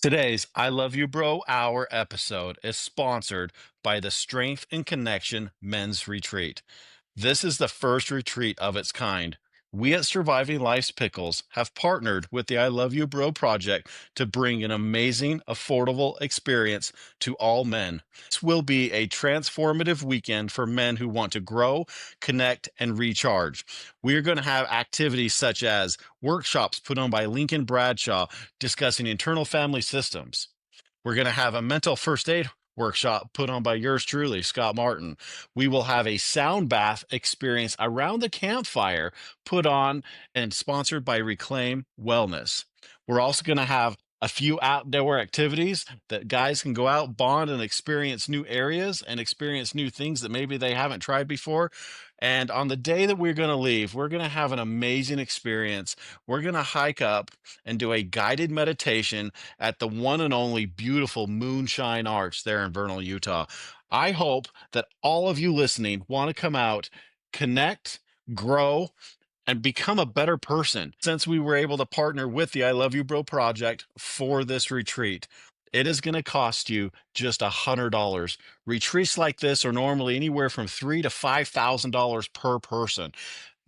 Today's I Love You Bro Hour episode is sponsored by the Strength and Connection Men's Retreat. This is the first retreat of its kind. We at Surviving Life's Pickles have partnered with the I Love You Bro project to bring an amazing, affordable experience to all men. This will be a transformative weekend for men who want to grow, connect, and recharge. We are going to have activities such as workshops put on by Lincoln Bradshaw discussing internal family systems. We're going to have a mental first aid workshop put on by yours truly, Scott Martin. We will have a sound bath experience around the campfire put on and sponsored by Reclaim Wellness. We're also going to have a few outdoor activities that guys can go out, bond, and experience new areas and experience new things that maybe they haven't tried before. And on the day that we're going to leave, we're going to have an amazing experience. We're going to hike up and do a guided meditation at the one and only beautiful Moonshine Arch there in Vernal, Utah. I hope that all of you listening want to come out, connect, grow, and become a better person. Since we were able to partner with the I Love You Bro project for this retreat, it is going to cost you just $100. Retreats like this are normally anywhere from $3,000 to $5,000 per person.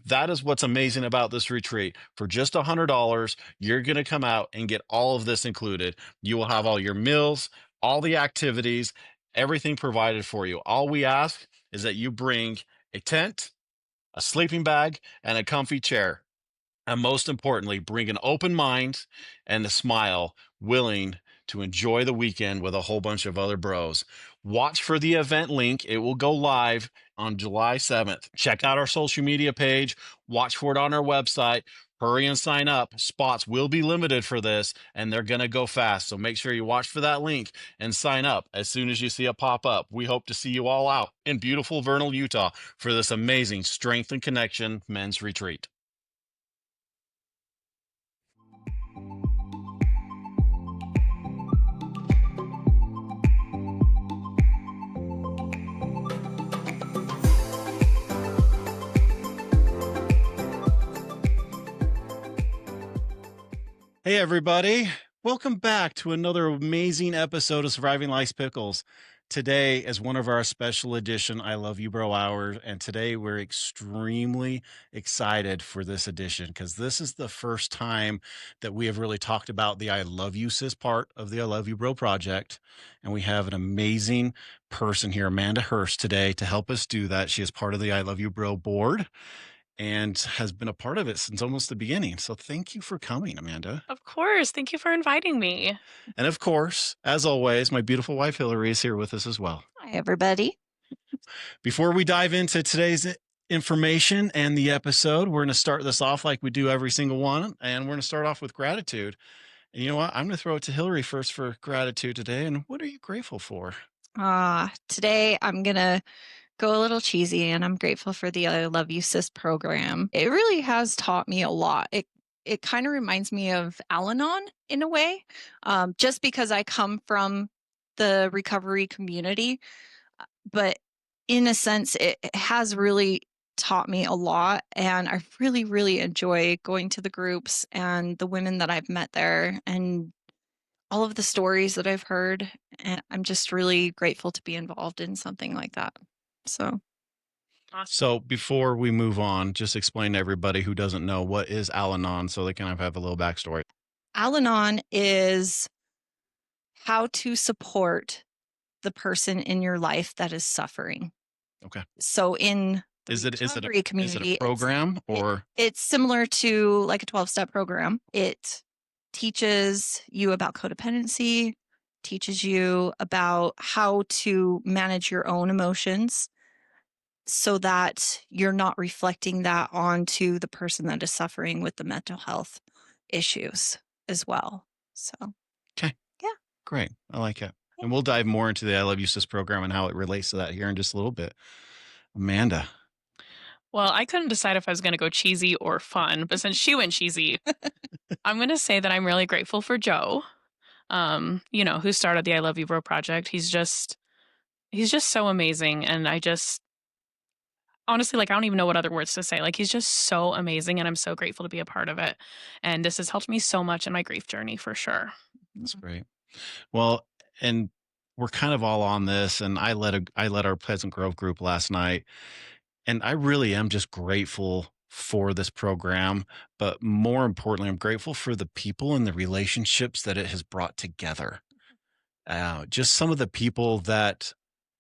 That is what's amazing about this retreat. For just $100, you're going to come out and get all of this included. You will have all your meals, all the activities, everything provided for you. All we ask is that you bring a tent, a sleeping bag, and a comfy chair. And most importantly, bring an open mind and a smile, willing to enjoy the weekend with a whole bunch of other bros. Watch for the event link. It will go live on July 7th. Check out our social media page. Watch for it on our website. Hurry and sign up. Spots will be limited for this, and they're going to go fast. So make sure you watch for that link and sign up as soon as you see it pop up. We hope to see you all out in beautiful Vernal, Utah for this amazing Strength and Connection men's retreat. Hey, everybody. Welcome back to another amazing episode of Surviving Life's Pickles. Today is one of our special edition I Love You Bro Hours, and today we're extremely excited for this edition because this is the first time that we have really talked about the I Love You Sis part of the I Love You Bro project, and we have an amazing person here, Amanda Hurst, today to help us do that. She is part of the I Love You Bro board and has been a part of it since almost the beginning. So thank you for coming, Amanda. Of course. Thank you for inviting me. And of course, as always, my beautiful wife, Hillary, is here with us as well. Hi, everybody. Before we dive into today's information and the episode, we're going to start this off like we do every single one. And we're going to start off with gratitude. And you know what? I'm going to throw it to Hillary first for gratitude today. And what are you grateful for? Today I'm going to go a little cheesy, and I'm grateful for the I Love You Sis program. It really has taught me a lot. It kind of reminds me of Al-Anon in a way, just because I come from the recovery community. But in a sense, it has really taught me a lot, and I really, really enjoy going to the groups and the women that I've met there and all of the stories that I've heard. And I'm just really grateful to be involved in something like that. So before we move on, just explain to everybody who doesn't know what is Al-Anon so they kind of have a little backstory. Al-Anon is how to support the person in your life that is suffering. Okay. So in the is it recovery community, a program or it's similar to like a 12-step program. It teaches you about codependency, teaches you about how to manage your own emotions so that you're not reflecting that onto the person that is suffering with the mental health issues as well. So, okay. Yeah. Great. I like it. Yeah. And we'll dive more into the I Love You Sis program and how it relates to that here in just a little bit. Amanda. Well, I couldn't decide if I was going to go cheesy or fun, but since she went cheesy, I'm going to say that I'm really grateful for Joe, who started the I Love You Bro project. He's just so amazing. And honestly, I don't even know what other words to say. He's just so amazing, and I'm so grateful to be a part of it. And this has helped me so much in my grief journey for sure. That's great. Well, and we're kind of all on this, and I led our Pleasant Grove group last night, and I really am just grateful for this program, but more importantly, I'm grateful for the people and the relationships that it has brought together. Just some of the people that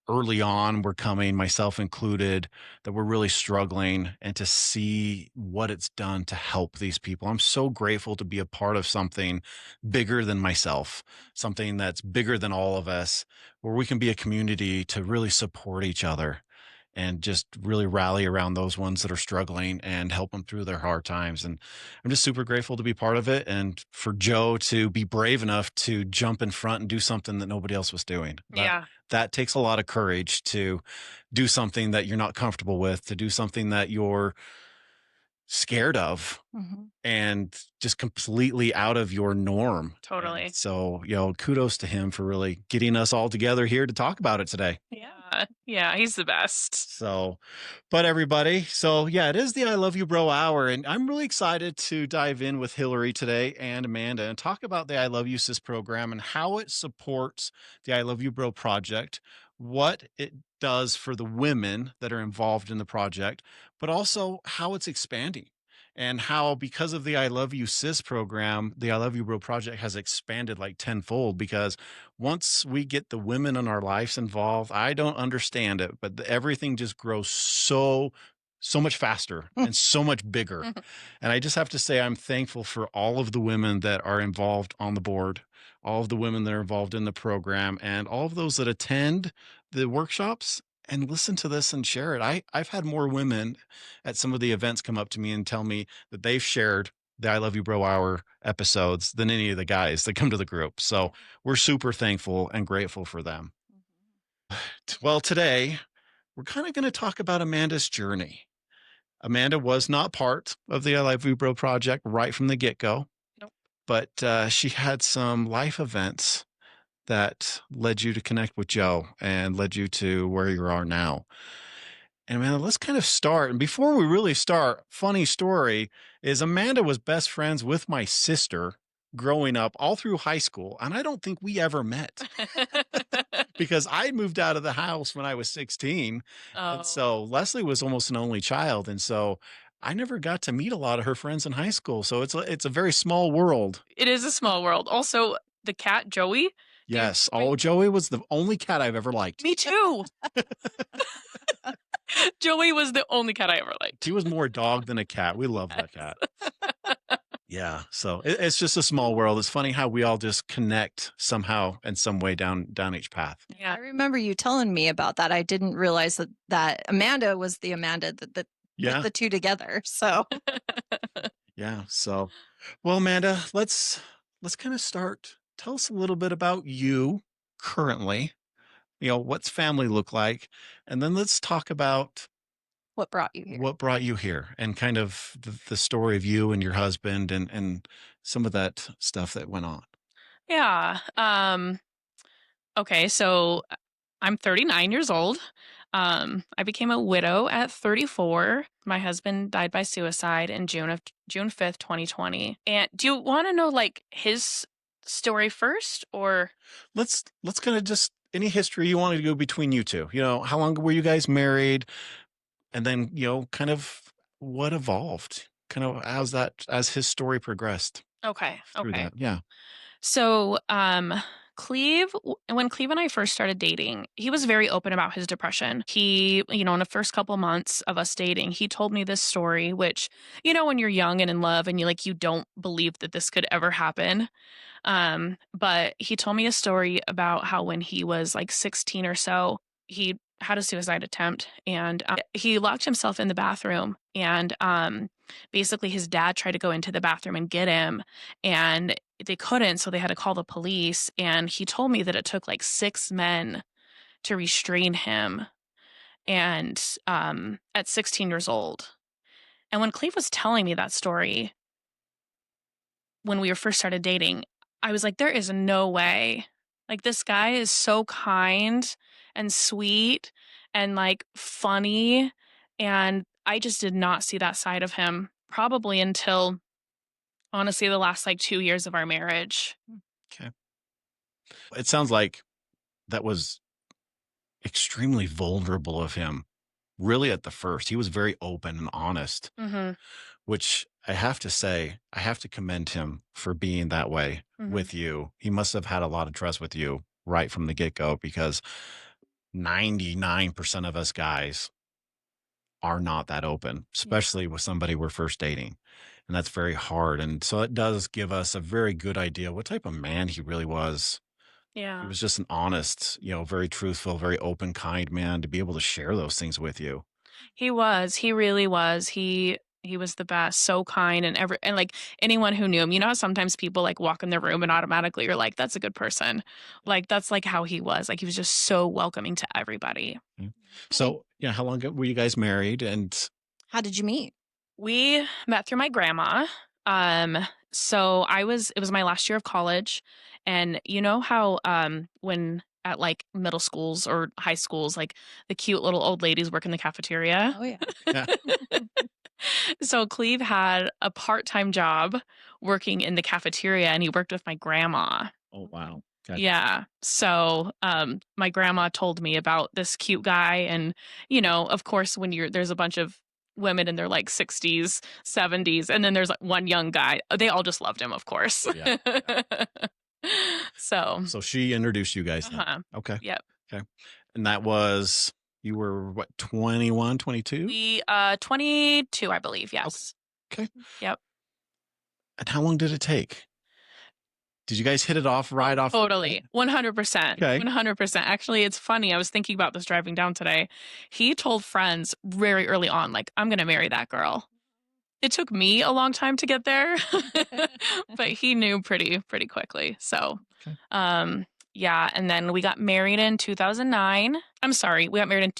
early on were coming, myself included, that were really struggling, and to see what it's done to help these people. I'm so grateful to be a part of something bigger than myself, something that's bigger than all of us, where we can be a community to really support each other and just really rally around those ones that are struggling and help them through their hard times. And I'm just super grateful to be part of it and for Joe to be brave enough to jump in front and do something that nobody else was doing. Yeah. That takes a lot of courage to do something that you're not comfortable with, to do something that you're scared of Mm-hmm. and just completely out of your norm. Totally. And so, kudos to him for really getting us all together here to talk about it today. Yeah. Yeah. He's the best. So, but everybody, so yeah, it is the I Love You Bro Hour, and I'm really excited to dive in with Hillary today and Amanda and talk about the I Love You Sis program and how it supports the I Love You Bro project, what it does for the women that are involved in the project, but also how it's expanding. And how, because of the I Love You Sis program, the I Love You Bro project has expanded like tenfold. Because once we get the women in our lives involved, I don't understand it, but everything just grows so much faster and so much bigger. And I just have to say, I'm thankful for all of the women that are involved on the board, all of the women that are involved in the program, and all of those that attend the workshops and listen to this and share it. I've had more women at some of the events come up to me and tell me that they've shared the I Love You Bro Hour episodes than any of the guys that come to the group. So we're super thankful and grateful for them. Well, today we're kind of going to talk about Amanda's journey. Amanda was not part of the I Love You Bro project right from the get-go. Nope. But she had some life events that led you to connect with Joe and led you to where you are now. And Amanda, let's kind of start. And before we really start, funny story is Amanda was best friends with my sister growing up all through high school. And I don't think we ever met because I moved out of the house when I was 16. Oh. And so Leslie was almost an only child. And so I never got to meet a lot of her friends in high school. So it's a very small world. It is a small world. Also, the cat Joey. Yes. Oh, Joey was the only cat I've ever liked. Me too. Joey was the only cat I ever liked. He was more a dog than a cat. We love that cat. Yeah. So it's just a small world. It's funny how we all just connect somehow in some way down each path. Yeah. I remember you telling me about that. I didn't realize that Amanda was the Amanda that Yeah. put the two together. So Yeah. So, well, Amanda, let's kind of start. Tell us a little bit about you currently. What's family look like? And then let's talk about what brought you here? what brought you here and kind of the story of you and your husband and some of that stuff that went on. Yeah. Okay, so I'm 39 years old. I became a widow at 34. My husband died by suicide in June 5th, 2020. And do you want to know like his story first, or Let's kind of just any history you wanted to go between you two. How long were you guys married? And then, kind of what evolved, kind of as his story progressed okay. through that. Yeah. So, when Cleve and I first started dating, he was very open about his depression. He, in the first couple months of us dating, he told me this story, which, when you're young and in love and you don't believe that this could ever happen. But he told me a story about how when he was like 16 or so, he had a suicide attempt and he locked himself in the bathroom and basically his dad tried to go into the bathroom and get him and they couldn't, so they had to call the police. And he told me that it took like 6 men to restrain him and at 16 years old. And when Cleve was telling me that story when we first started dating, I was like, there is no way. Like, this guy is so kind and sweet and like funny. And I just did not see that side of him probably until honestly the last like 2 years of our marriage. Okay. It sounds like that was extremely vulnerable of him. Really, at the first, he was very open and honest, Mhm. which I have to say, I have to commend him for being that way Mhm. with you. He must have had a lot of trust with you right from the get go because 99% of us guys are not that open, Yeah. especially with somebody we're first dating. And that's very hard. And so it does give us a very good idea what type of man he really was. He Yeah. was just an honest, very truthful, very open, kind man to be able to share those things with you. He was. He really was. He was the best, so kind and like anyone who knew him, you know how sometimes people like walk in their room and automatically you're like, that's a good person. Like that's like how he was. Like he was just so welcoming to everybody. Mm. So, yeah, how long were you guys married? And How did you meet? We met through my grandma. Um, so it was my last year of college. And you know how when at like middle schools or high schools, like the cute little old ladies work in the cafeteria. Oh, yeah. yeah, So Cleve had a part-time job working in the cafeteria and he worked with my grandma. oh, wow. Okay. Yeah. So my grandma told me about this cute guy and of course when there's a bunch of women in their like 60s, 70s and then there's like one young guy. They all just loved him, of course. Yeah. So, So she introduced you guys then. uh-huh. Okay. Yep. Okay. And that was, you were what, 21, 22? We 22, I believe. Yes. Okay. Yep. And how long did it take? Did you guys hit it off right off? Totally. 100%. Okay. 100%. Actually, it's funny. I was thinking about this driving down today. He told friends very early on, like, I'm going to marry that girl. It took me a long time to get there, but he knew pretty quickly. So, Okay. yeah. And then we got married in 2009. I'm sorry. We got married in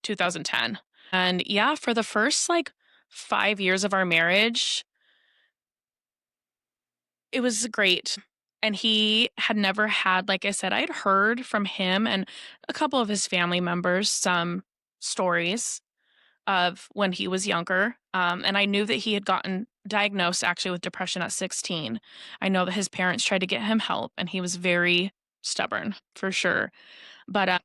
2010. And yeah, for the first like 5 years of our marriage, it was great. And he had never had, like I said, I'd heard from him and a couple of his family members some stories of when he was younger. And I knew that he had gotten diagnosed actually with depression at 16. I know that his parents tried to get him help and he was very stubborn for sure. But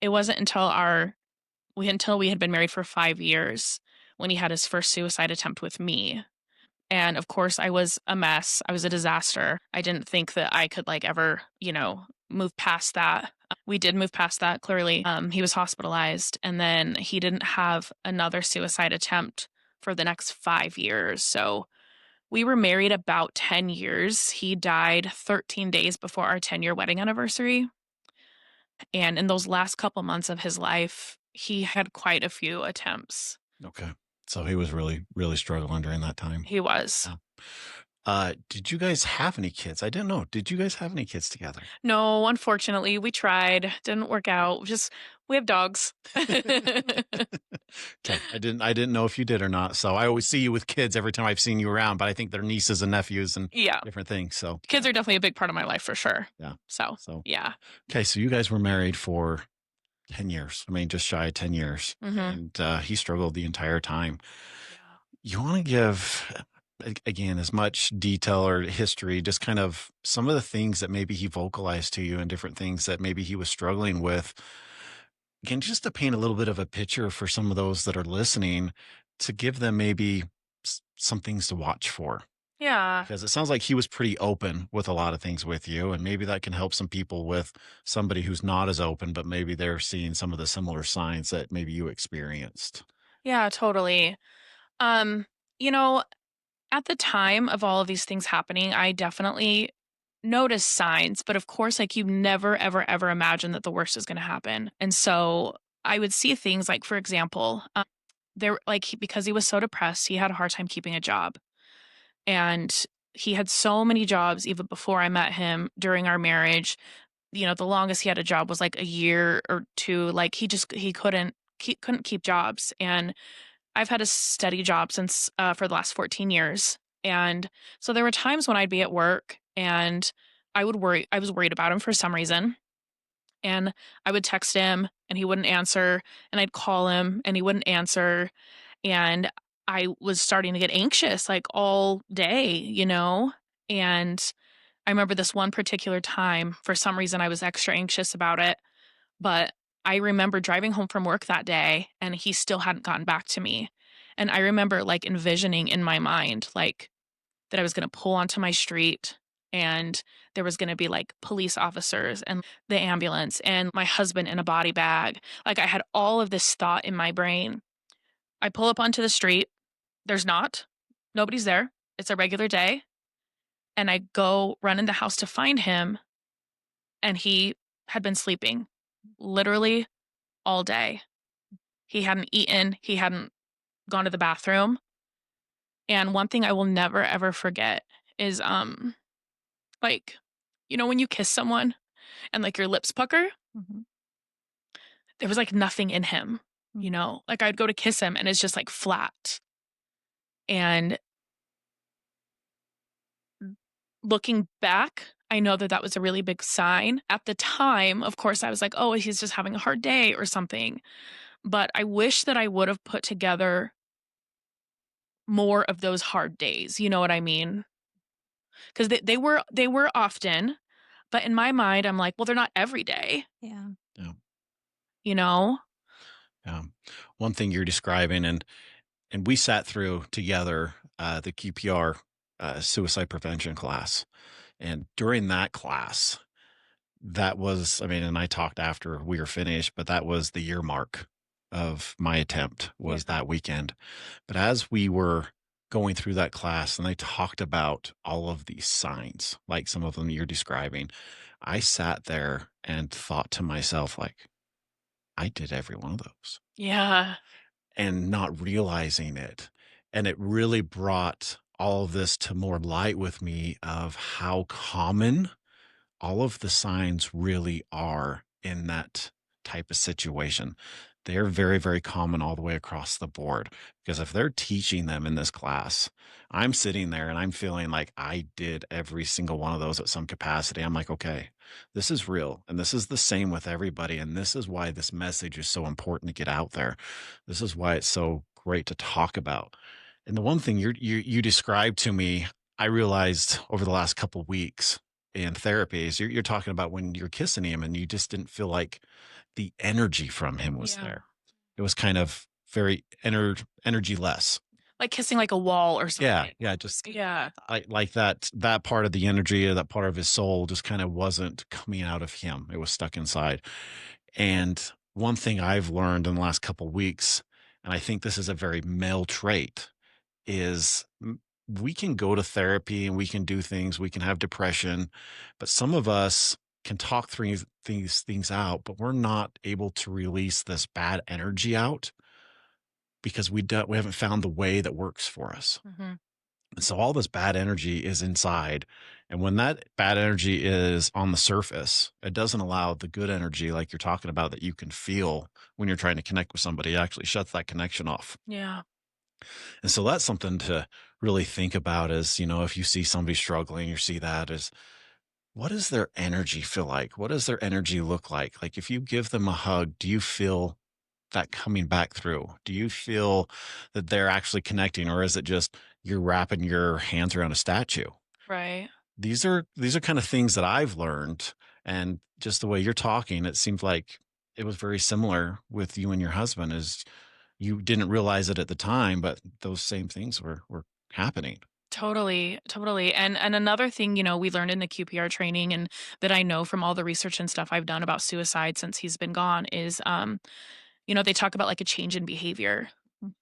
it wasn't until we had been married for 5 years when he had his first suicide attempt with me. And of course, I was a mess. I was a disaster. I didn't think that I could like ever, move past that. We did move past that clearly. He was hospitalized and then he didn't have another suicide attempt for the next 5 years. So we were married about 10 years. He died 13 days before our 10-year wedding anniversary. And in those last couple months of his life, he had quite a few attempts. Okay. So he was really, really struggling during that time. He was. Did you guys have any kids? I didn't know. Did you guys have any kids together? No, unfortunately, we tried. Didn't work out. We have dogs. Okay. I didn't know if you did or not. So I always see you with kids every time I've seen you around, but I think they're nieces and nephews and Yeah. different things. So Kids are definitely a big part of my life for sure. Yeah. So, So yeah. okay, so you guys were married for 10 years. I mean, just shy of 10 years. Mhm. And he struggled the entire time. Yeah. You want to give, again, as much detail or history, just kind of some of the things that maybe he vocalized to you and different things that maybe he was struggling with. Again, just to paint a little bit of a picture for some of those that are listening, to give them maybe some things to watch for. Yeah. Because it sounds like he was pretty open with a lot of things with you. And maybe that can help some people with somebody who's not as open, but maybe they're seeing some of the similar signs that maybe you experienced. Yeah, totally. Um, you know, at the time of all of these things happening, I definitely noticed signs, but of course, like you never, ever, ever imagine that the worst is going to happen. And so I would see things like, for example, because he was so depressed, he had a hard time keeping a job. And he had so many jobs even before I met him during our marriage. The longest he had a job was like a year or two. Like he couldn't keep jobs. And I've had a steady job since for the last 14 years. And so there were times when I'd be at work and I was worried about him for some reason. And I would text him and he wouldn't answer. And I'd call him and he wouldn't answer. And I was starting to get anxious like all day. And I remember this one particular time, for some reason, I was extra anxious about it, but I remember driving home from work that day and he still hadn't gotten back to me. And I remember like envisioning in my mind, like that I was going to pull onto my street and there was going to be like police officers and the ambulance and my husband in a body bag. Like I had all of this thought in my brain. I pull up onto the street. There's not. Nobody's there. It's a regular day. And I go run in the house to find him. And he had been sleeping literally all day. He hadn't eaten. He hadn't gone to the bathroom. And one thing I will never ever forget is like, you know, when you kiss someone and like your lips pucker, Mhm. there was like nothing in him, you know? Like I'd go to kiss him and it's just like flat. And looking back, I know that that was a really big sign. At the time, of course, I was like, oh, he's just having a hard day or something. But I wish that I would have put together more of those hard days. You know what I mean? Because they were often, but in my mind, I'm like, well, they're not every day, Yeah. Yeah. you know? Yeah. One thing you're describing, and we sat through together the QPR suicide prevention class. And during that class, that was, I mean, and I talked after we were finished, but that was the year mark of my attempt was Yeah. that weekend. But as we were going through that class and they talked about all of these signs, like some of them you're describing, I sat there and thought to myself, like, I did every one of those Yeah. and not realizing it. And it really brought all of this to more light with me of how common all of the signs really are in that type of situation. They're very, very common all the way across the board. Because if they're teaching them in this class, I'm sitting there and I'm feeling like I did every single one of those at some capacity. I'm like, okay, this is real. And this is the same with everybody. And this is why this message is so important to get out there. This is why it's so great to talk about. And the one thing you described to me, I realized over the last couple weeks in therapy is you're talking about when you're kissing him and you just didn't feel like the energy from him was Yeah. there. It was kind of very energy less. Like kissing like a wall or Yeah, something. yeah, just Yeah. like that part of the energy or that part of his soul just kind of wasn't coming out of him. It was stuck inside. And one thing I've learned in the last couple weeks, and I think this is a very male trait, is we can go to therapy and we can do things, we can have depression, but some of us can talk through these things out, but we're not able to release this bad energy out because we haven't found the way that works for us. Mm-hmm. And so all this bad energy is inside. And when that bad energy is on the surface, it doesn't allow the good energy like you're talking about that you can feel when you're trying to connect with somebody. It actually shuts that connection off. Yeah. And so that's something to really think about is, you know, if you see somebody struggling, you see that is what does their energy feel like? What does their energy look like? Like if you give them a hug, do you feel that coming back through? Do you feel that they're actually connecting or is it just you're wrapping your hands around a statue? Right. These are kind of things that I've learned and just the way you're talking, it seems like it was very similar with you and your husband is you didn't realize it at the time, but those same things were happening. Totally, totally. And another thing, you know, we learned in the QPR training and that I know from all the research and stuff I've done about suicide since he's been gone is you know, they talk about like a change in behavior.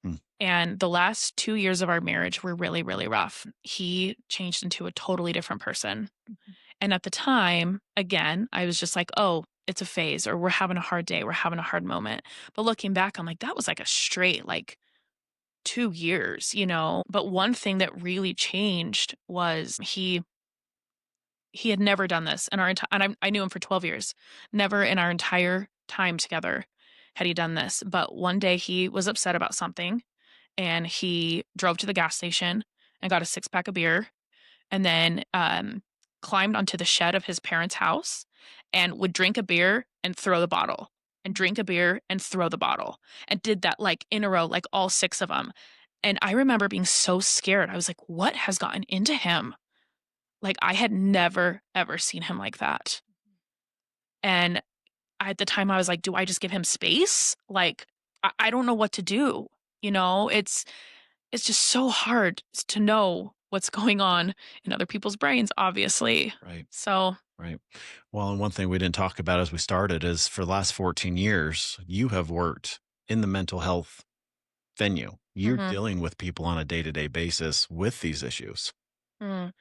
Mm. And the last 2 years of our marriage were really, really rough. He changed into a totally different person. And at the time, again, I was just like, oh, it's a phase, or we're having a hard day, we're having a hard moment. But looking back, I'm like, that was like a straight, like 2 years, you know? But one thing that really changed was he had never done this in our entire, and I knew him for 12 years. Never in our entire time together had he done this. But one day he was upset about something and he drove to the gas station and got a 6 pack of beer and then climbed onto the shed of his parents' house and would drink a beer and throw the bottle and drink a beer and throw the bottle and did that like in a row, like all 6 of them. And I remember being so scared. I was like, what has gotten into him? Like, I had never, ever seen him like that. And at the time, I was like, do I just give him space? Like, I don't know what to do. You know, it's just so hard to know what's going on in other people's brains, obviously. Right. So, Right. Well, and one thing we didn't talk about as we started is for the last 14 years, you have worked in the mental health venue. You're mhm, dealing with people on a day-to-day basis with these issues. mm,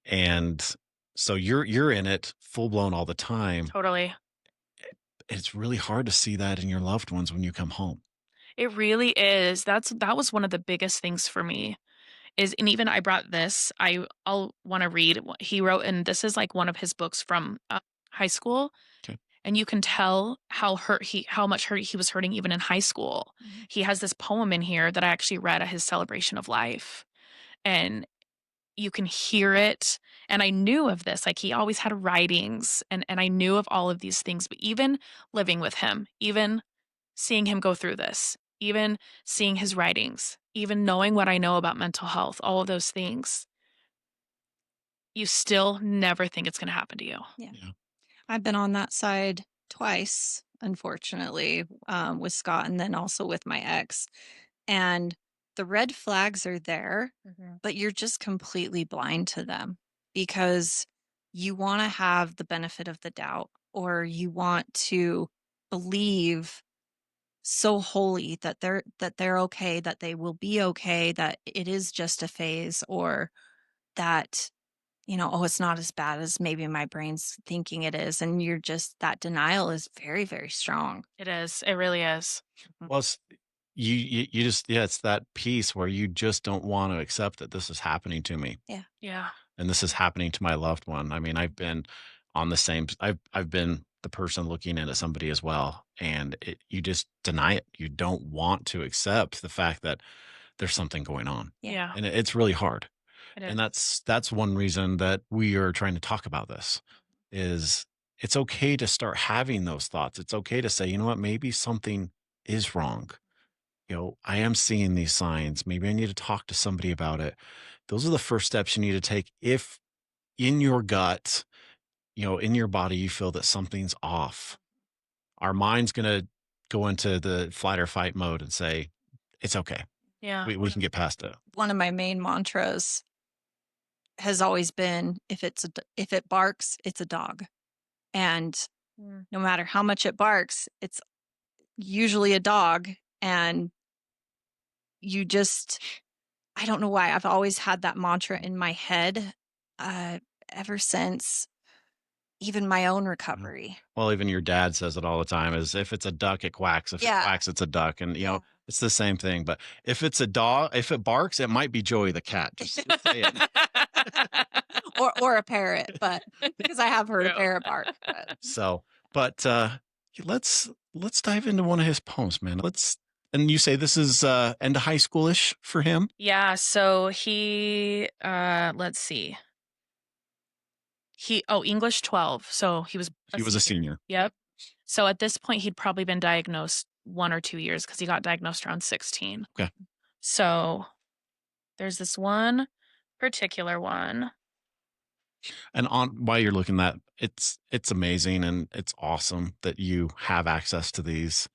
And so you're in it full blown all the time. totally. It's really hard to see that in your loved ones when you come home. It really is. That was one of the biggest things for me is, and even I brought this. I'll want to read what he wrote, and this is like one of his books from high school, Okay. and you can tell how much hurt he was hurting even in high school. He has this poem in here that I actually read at his celebration of life, and you can hear it. And I knew of this, like he always had writings, and I knew of all of these things. But even living with him, even seeing him go through this, even seeing his writings, even knowing what I know about mental health, all of those things, you still never think it's going to happen to you. Yeah. Yeah. I've been on that side twice, unfortunately, with Scott and then also with my ex. And the red flags are there, but you're just completely blind to them because you want to have the benefit of the doubt, or you want to believe so wholly that they're okay, that they will be okay, that it is just a phase, or that, oh, it's not as bad as maybe my brain's thinking it is. And you're just, that denial is very, very strong. It is. It really is. Well, you just, yeah, it's that piece where you just don't want to accept that this is happening to me Yeah. and this is happening to my loved one. I mean, I've been on the same, I've been the person looking into somebody as well. And you just deny it. You don't want to accept the fact that there's something going on. Yeah. Yeah. And it's really hard. It And is. that's one reason that we are trying to talk about this is it's okay to start having those thoughts. It's okay to say, you know what, maybe something is wrong. I am seeing these signs. Maybe I need to talk to somebody about it. Those are the first steps you need to take if in your gut, in your body, you feel that something's off. Our mind's going to go into the flight or fight mode and say, it's okay. Yeah. We can get past it. One of my main mantras has always been, if it barks, it's a dog. And no matter how much it barks, it's usually a dog. And you just, I don't know why, I've always had that mantra in my head ever since even my own recovery. Well, even your dad says it all the time is if it's a duck, it quacks. If it quacks, it's a duck. And, it's the same thing. But if it's a dog, if it barks, it might be Joey the cat. Just say it. or a parrot, but because I have heard a True. parrot bark. But let's dive into one of his poems, man. And you say this is end of high schoolish for him? Yeah. So he, let's see. English 12. So he was a senior. Yep. So at this point, he'd probably been diagnosed 1 or 2 years because he got diagnosed around 16. Okay. So there's this one particular one. And while you're looking at it's amazing and it's awesome that you have access to these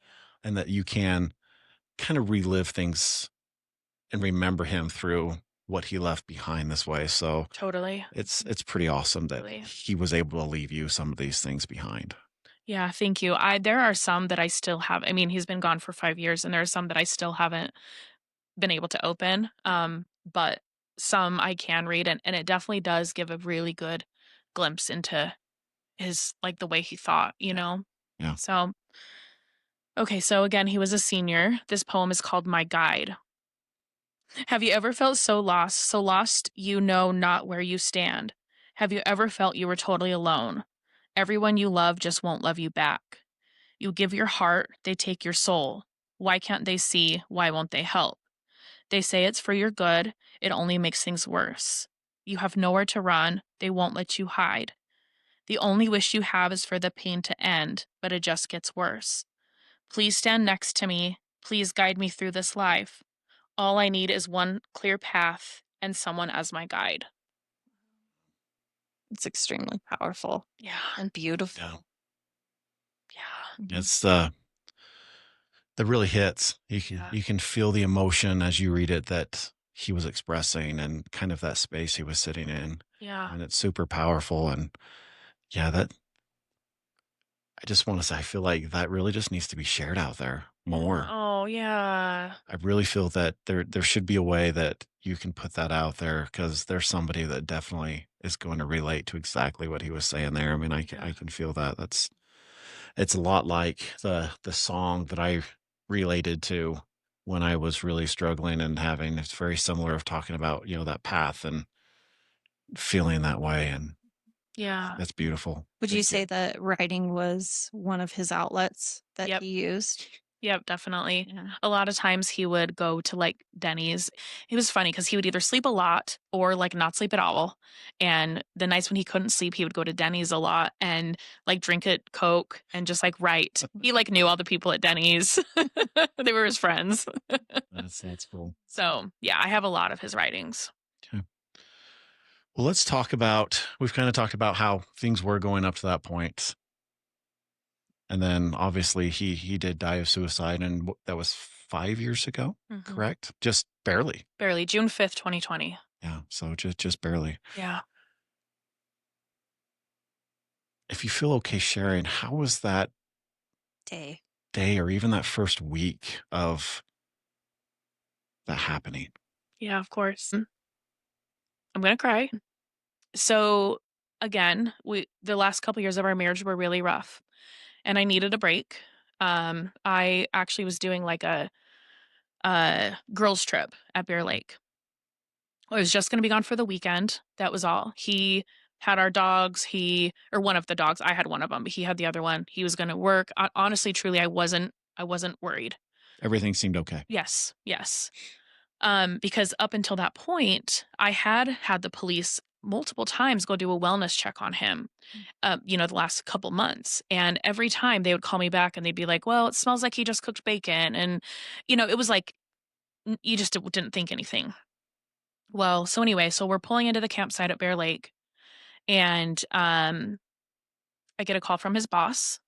and that you can kind of relive things and remember him through what he left behind this way. So Totally. it's pretty awesome that Totally. he was able to leave you some of these things behind. Yeah, thank you. There are some that I still have. I mean, he's been gone for 5 years, and there are some that I still haven't been able to open. But some I can read, and it definitely does give a really good glimpse into his, like, the way he thought, Yeah. So, okay, so again, he was a senior. This poem is called My Guide. Have you ever felt so lost you know not where you stand? Have you ever felt you were totally alone? Everyone you love just won't love you back. You give your heart, they take your soul. Why can't they see? Why won't they help? They say it's for your good, it only makes things worse. You have nowhere to run, they won't let you hide. The only wish you have is for the pain to end, but it just gets worse. Please stand next to me, please guide me through this life. All I need is one clear path and someone as my guide. It's extremely powerful Yeah. and beautiful. Yeah. Mhm. It's that really hits. Yeah. You can feel the emotion as you read it that he was expressing and kind of that space he was sitting in. Yeah. And it's super powerful. And yeah, that I just want to say I feel like that really just needs to be shared out there more. Oh, yeah. I really feel that there should be a way that you can put that out there because there's somebody that definitely is going to relate to exactly what he was saying there. I mean, Yeah. I can feel that. It's a lot like the song that I related to when I was really struggling and having it's very similar of talking about, that path and feeling that way. And Yeah. that's beautiful. Would you Thank say that writing was one of his outlets that Yep. he used? Yep, definitely. Yeah. A lot of times he would go to like Denny's. It was funny because he would either sleep a lot or like not sleep at all. And the nights when he couldn't sleep, he would go to Denny's a lot and like drink a Coke and just like write. He like knew all the people at Denny's. They were his friends. That's cool. So yeah, I have a lot of his writings. Okay. Well, let's talk about we've kind of talked about how things were going up to that point. And then obviously he did die of suicide and that was 5 years ago, Mhm. correct? Just barely. Barely. June 5th, 2020. Yeah. So just barely. Yeah. If you feel okay sharing, how was that Day. day or even that first week of that happening? Yeah, of course. I'm gonna cry. So again, the last couple years of our marriage were really rough and I needed a break. I actually was doing like a girls trip at Bear Lake. I was just gonna be gone for the weekend. That was all. He had our dogs. Or one of the dogs. I had one of them, but he had the other one. He was gonna work. Honestly, truly, I wasn't worried. Everything seemed okay. Yes, yes. Because up until that point, I had the police multiple times go do a wellness check on him, the last couple months. And every time they would call me back and they'd be like, well, it smells like he just cooked bacon. And, it was like, you just didn't think anything. Well, so anyway, so we're pulling into the campsite at Bear Lake and I get a call from his boss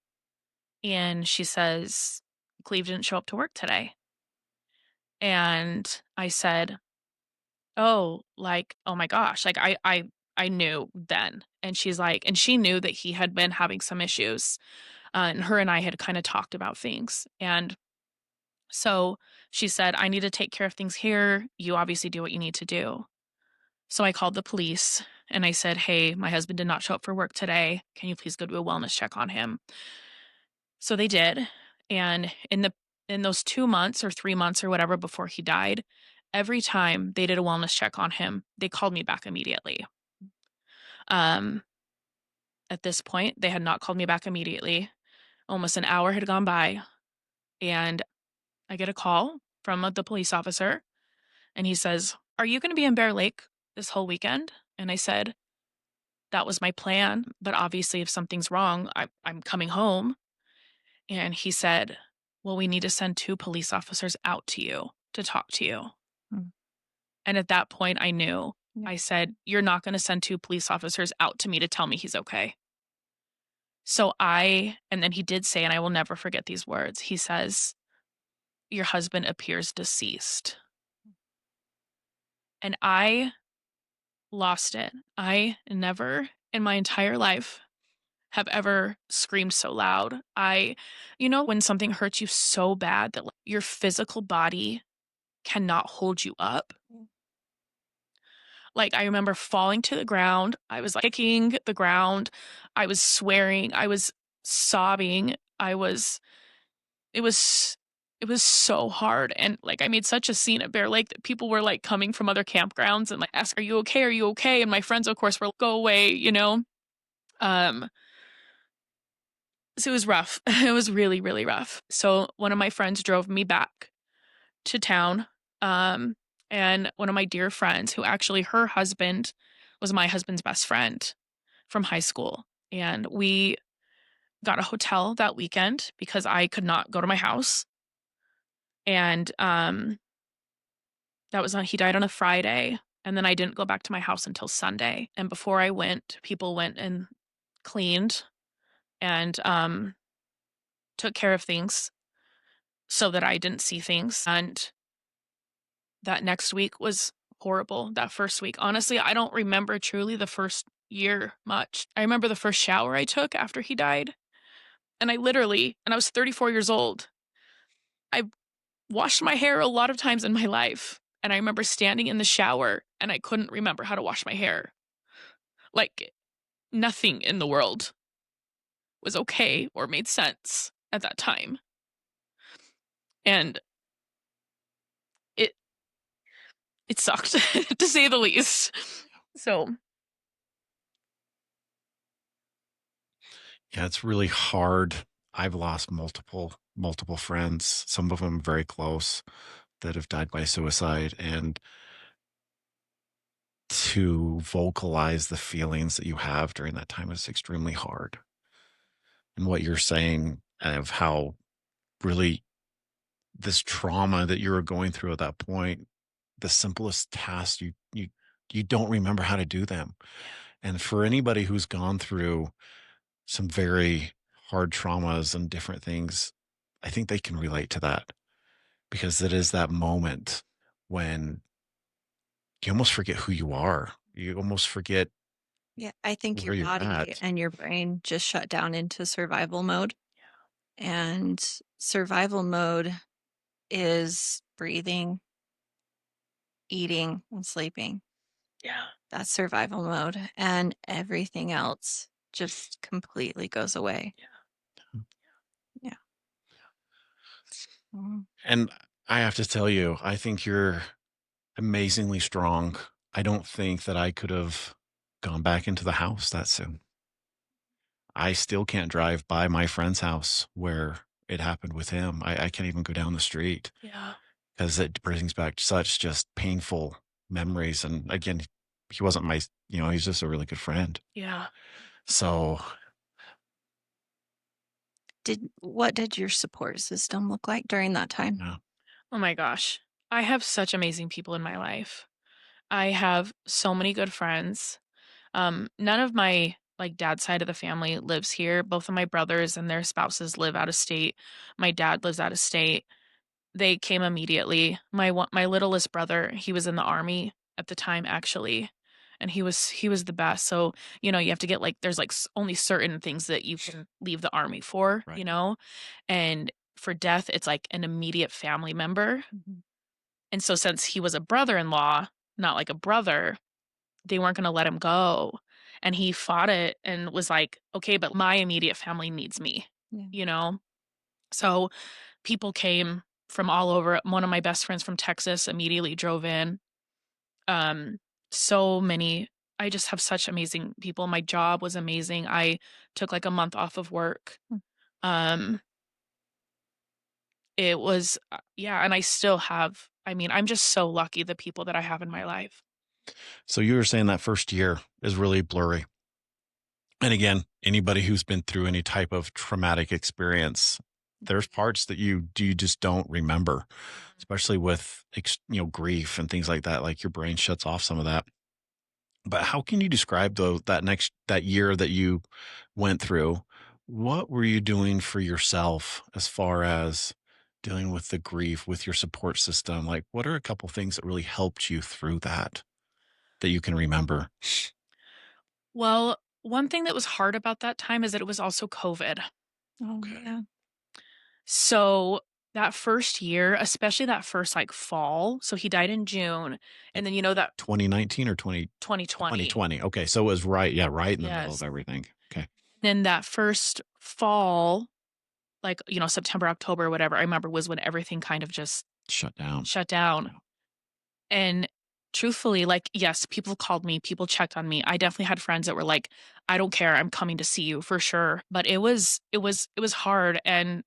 and she says, Cleve didn't show up to work today. And I said, oh, like, oh my gosh, like I knew then. And she's like, and she knew that he had been having some issues. And her and I had kind of talked about things. And so she said, I need to take care of things here. You obviously do what you need to do. So I called the police and I said, hey, my husband did not show up for work today. Can you please go do a wellness check on him? So they did. And in those 2 months or 3 months or whatever before he died, every time they did a wellness check on him, they called me back immediately. Um, at this point, they had not called me back immediately. Almost an hour had gone by, and I get a call from the police officer, and he says, are you going to be in Bear Lake this whole weekend? And I said, that was my plan, but obviously, if something's wrong, I'm coming home. And he said, well, we need to send 2 police officers out to you to talk to you. Hmm. And at that point, I knew. Yeah. I said, you're not going to send 2 police officers out to me to tell me he's okay. So and then he did say, and I will never forget these words, he says, your husband appears deceased. And I lost it. I never in my entire life have ever screamed so loud. When something hurts you so bad that like, your physical body cannot hold you up. Like, I remember falling to the ground. I was like kicking the ground. I was swearing. I was sobbing. It was so hard. And like, I made such a scene at Bear Lake that people were like coming from other campgrounds and like, ask, are you okay? Are you okay? And my friends, of course, were like, go away. So it was rough. It was really, really rough. So one of my friends drove me back to town. And one of my dear friends, who actually her husband was my husband's best friend from high school. And we got a hotel that weekend because I could not go to my house. And he died on a Friday. And then I didn't go back to my house until Sunday. And before I went, people went and cleaned and took care of things so that I didn't see things. And that next week was horrible. That first week. Honestly, I don't remember truly the first year much. I remember the first shower I took after he died. And I was 34 years old. I washed my hair a lot of times in my life. And I remember standing in the shower and I couldn't remember how to wash my hair. Like nothing in the world was okay or made sense at that time. And it it sucked to say the least. So, Yeah, it's really hard. I've lost multiple friends, some of them very close, that have died by suicide. And to vocalize the feelings that you have during that time is extremely hard. And what you're saying of how really this trauma that you were going through at that point, the simplest tasks you don't remember how to do them. And for anybody who's gone through some very hard traumas and different things, I think they can relate to that, because it is that moment when you almost forget who you are. You almost forget Yeah, I think where your you're body at. and your brain just shut down into survival mode. And survival mode is breathing, eating, and sleeping. yeah. That's survival mode. And everything else just completely goes away. Yeah. Mhm. And I have to tell you, I think you're amazingly strong. I don't think that I could have gone back into the house that soon. I still can't drive by my friend's house where it happened with him. I can't even go down the street Yeah. because it brings back such just painful memories. And again, he wasn't he's just a really good friend. Yeah. So What did your support system look like during that time? yeah, Oh my gosh. I have such amazing people in my life. I have so many good friends. None of my like dad's side of the family lives here. Both of my brothers and their spouses live out of state. My dad lives out of state. They came immediately. My littlest brother, he was in the army at the time actually, and he was the best. So, you have to get like there's like only certain things that you can leave the army for, right. And for death, it's like an immediate family member. Mhm. And so since he was a brother-in-law, not like a brother, they weren't going to let him go. And he fought it and was like, "Okay, but my immediate family needs me." Yeah. You know? So people came from all over. One of my best friends from Texas immediately drove in. Um, so many. I just have such amazing people. My job was amazing. I took like a month off of work. Hmm. Um, it was, yeah, and I still have. I mean, I'm just so lucky the people that I have in my life. So you were saying that first year is really blurry. And again, anybody who's been through any type of traumatic experience, there's parts that you just don't remember, especially with grief and things like that. Like your brain shuts off some of that. But how can you describe though that year that you went through? What were you doing for yourself as far as dealing with the grief with your support system? Like, what are a couple things that really helped you through that you can remember? Well, one thing that was hard about that time is that it was also COVID. Oh, Okay. yeah. So that first year, especially that first like fall, so he died in June, and then that 2019 or 2020. 2020. Okay. So it was right. Yeah. Right in the middle of Yes. everything. Okay. Then that first fall, like, September, October, whatever, I remember was when everything kind of just Shut down. shut down. Yeah. And truthfully, like, yes, people called me, people checked on me. I definitely had friends that were like, I don't care, I'm coming to see you for sure. But it was hard. And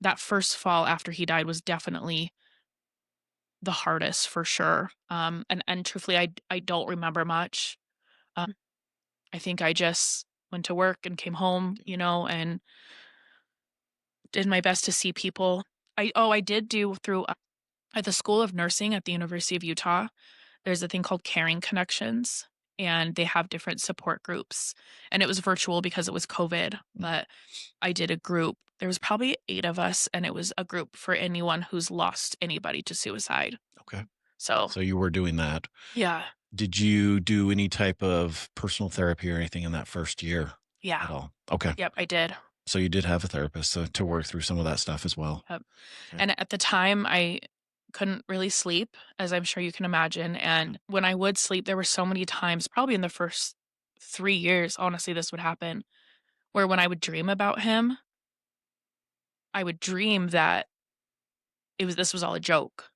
that first fall after he died was definitely the hardest for sure. And truthfully, I don't remember much. I think I just went to work and came home, and did my best to see people. I did do through at the School of Nursing at the University of Utah. there's a thing called Caring Connections, and they have different support groups. And it was virtual because it was COVID, but I did a group. There was probably 8 of us, and it was a group for anyone who's lost anybody to suicide. Okay. So, So you were doing that. yeah. Did you do any type of personal therapy or anything in that first year at Yeah. all? Okay. Yep, I did. So you did have a therapist to work through some of that stuff as well. Yep. Okay. And at the time, I couldn't really sleep, as I'm sure you can imagine. And when I would sleep, there were so many times, probably in the first 3 years, honestly, this would happen, where when I would dream about him, I would dream that this was all a joke,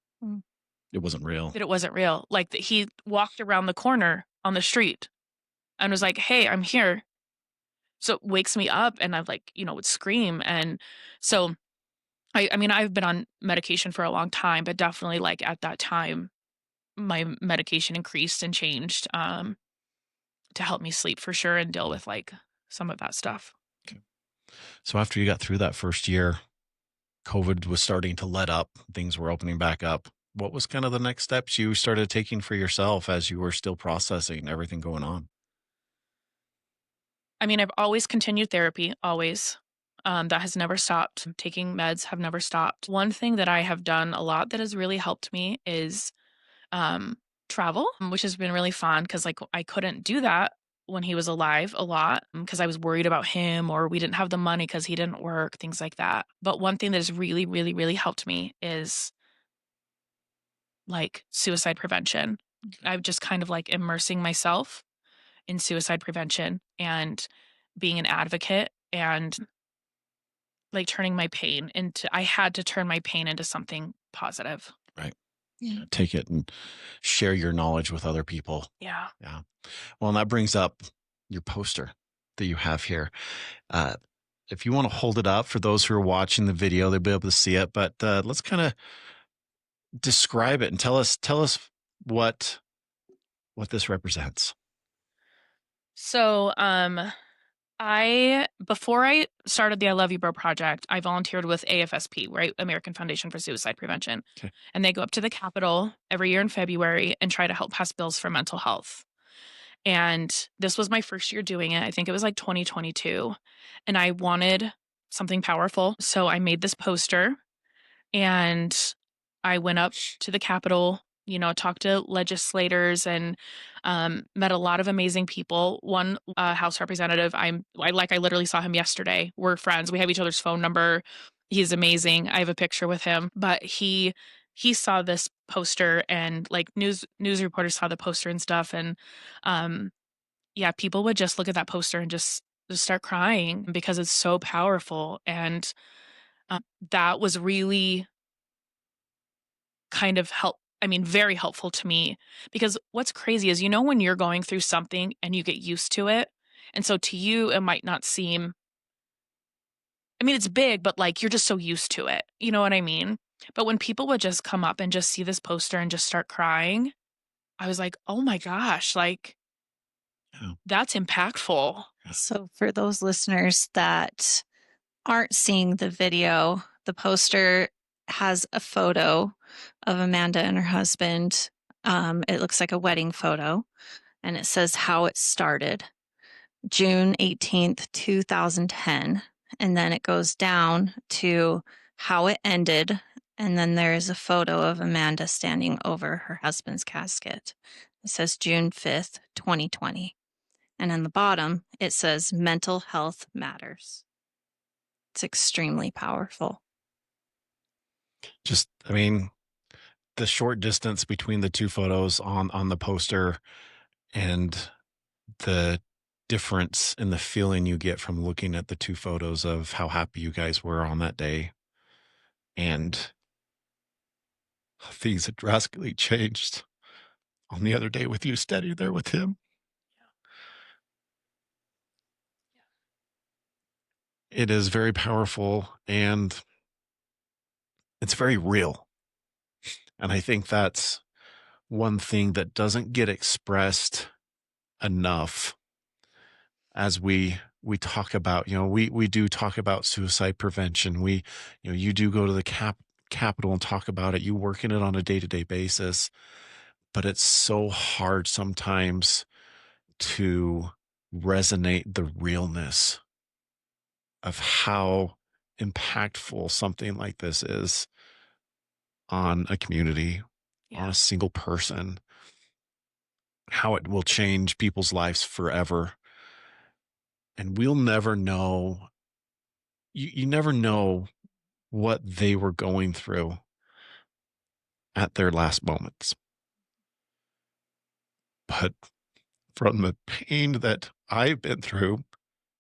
It wasn't real. that it wasn't real. Like that he walked around the corner on the street and was like, "Hey, I'm here." So it wakes me up and I like, would scream. And so I mean, I've been on medication for a long time, but definitely like at that time, my medication increased and changed to help me sleep for sure and deal with like some of that stuff. So after you got through that first year, COVID was starting to let up, things were opening back up. What was kind of the next steps you started taking for yourself as you were still processing everything going on? I mean, I've always continued therapy, always. That has never stopped. Taking meds have never stopped. One thing that I have done a lot that has really helped me is travel, which has been really fun because like I couldn't do that when he was alive a lot because I was worried about him or we didn't have the money because he didn't work, things like that. But one thing that has really, really, really helped me is like suicide prevention. I've just kind of like immersing myself in suicide prevention and being an advocate and like turning my pain into, I had to turn my pain into something positive. Right. Yeah. Take it and share your knowledge with other people. Yeah. Yeah. Well, and that brings up your poster that you have here. If you want to hold it up for those who are watching the video, they'll be able to see it. But let's kind of describe it and tell us what this represents. So, before I started the I Love You Bro project, I volunteered with AFSP, right? American Foundation for Suicide Prevention. Okay. And they go up to the Capitol every year in February and try to help pass bills for mental health. And this was my first year doing it. I think it was like 2022. And I wanted something powerful. So I made this poster and I went up to the Capitol, talked to legislators and met a lot of amazing people. One House representative, I literally saw him yesterday. We're friends. We have each other's phone number. He's amazing. I have a picture with him. But he saw this poster and like news reporters saw the poster and stuff. And yeah, people would just look at that poster and just start crying because it's so powerful. And that was really kind of very helpful to me because what's crazy is, when you're going through something and you get used to it. And so to you, it might not seem, it's big, but like you're just so used to it. You know what I mean? But when people would just come up and just see this poster and just start crying, I was like, oh my gosh, like that's impactful. So for those listeners that aren't seeing the video, the poster has a photo of Amanda and her husband. It looks like a wedding photo, and it says how it started, June 18th, 2010. And then it goes down to how it ended. And then there is a photo of Amanda standing over her husband's casket. It says June 5th, 2020. And on the bottom, it says mental health matters. It's extremely powerful. Just, the short distance between the two photos on the poster and the difference in the feeling you get from looking at the two photos of how happy you guys were on that day and things had drastically changed on the other day with you standing there with him. It is very powerful and it's very real. And I think that's one thing that doesn't get expressed enough as we talk about, we do talk about suicide prevention. You do go to the Capitol and talk about it. You work in it on a day-to-day basis. but it's so hard sometimes to resonate the realness of how impactful something like this is on a community, on Yeah. a single person, how it will change people's lives forever. And we'll never know, you never know what they were going through at their last moments. But from the pain that I've been through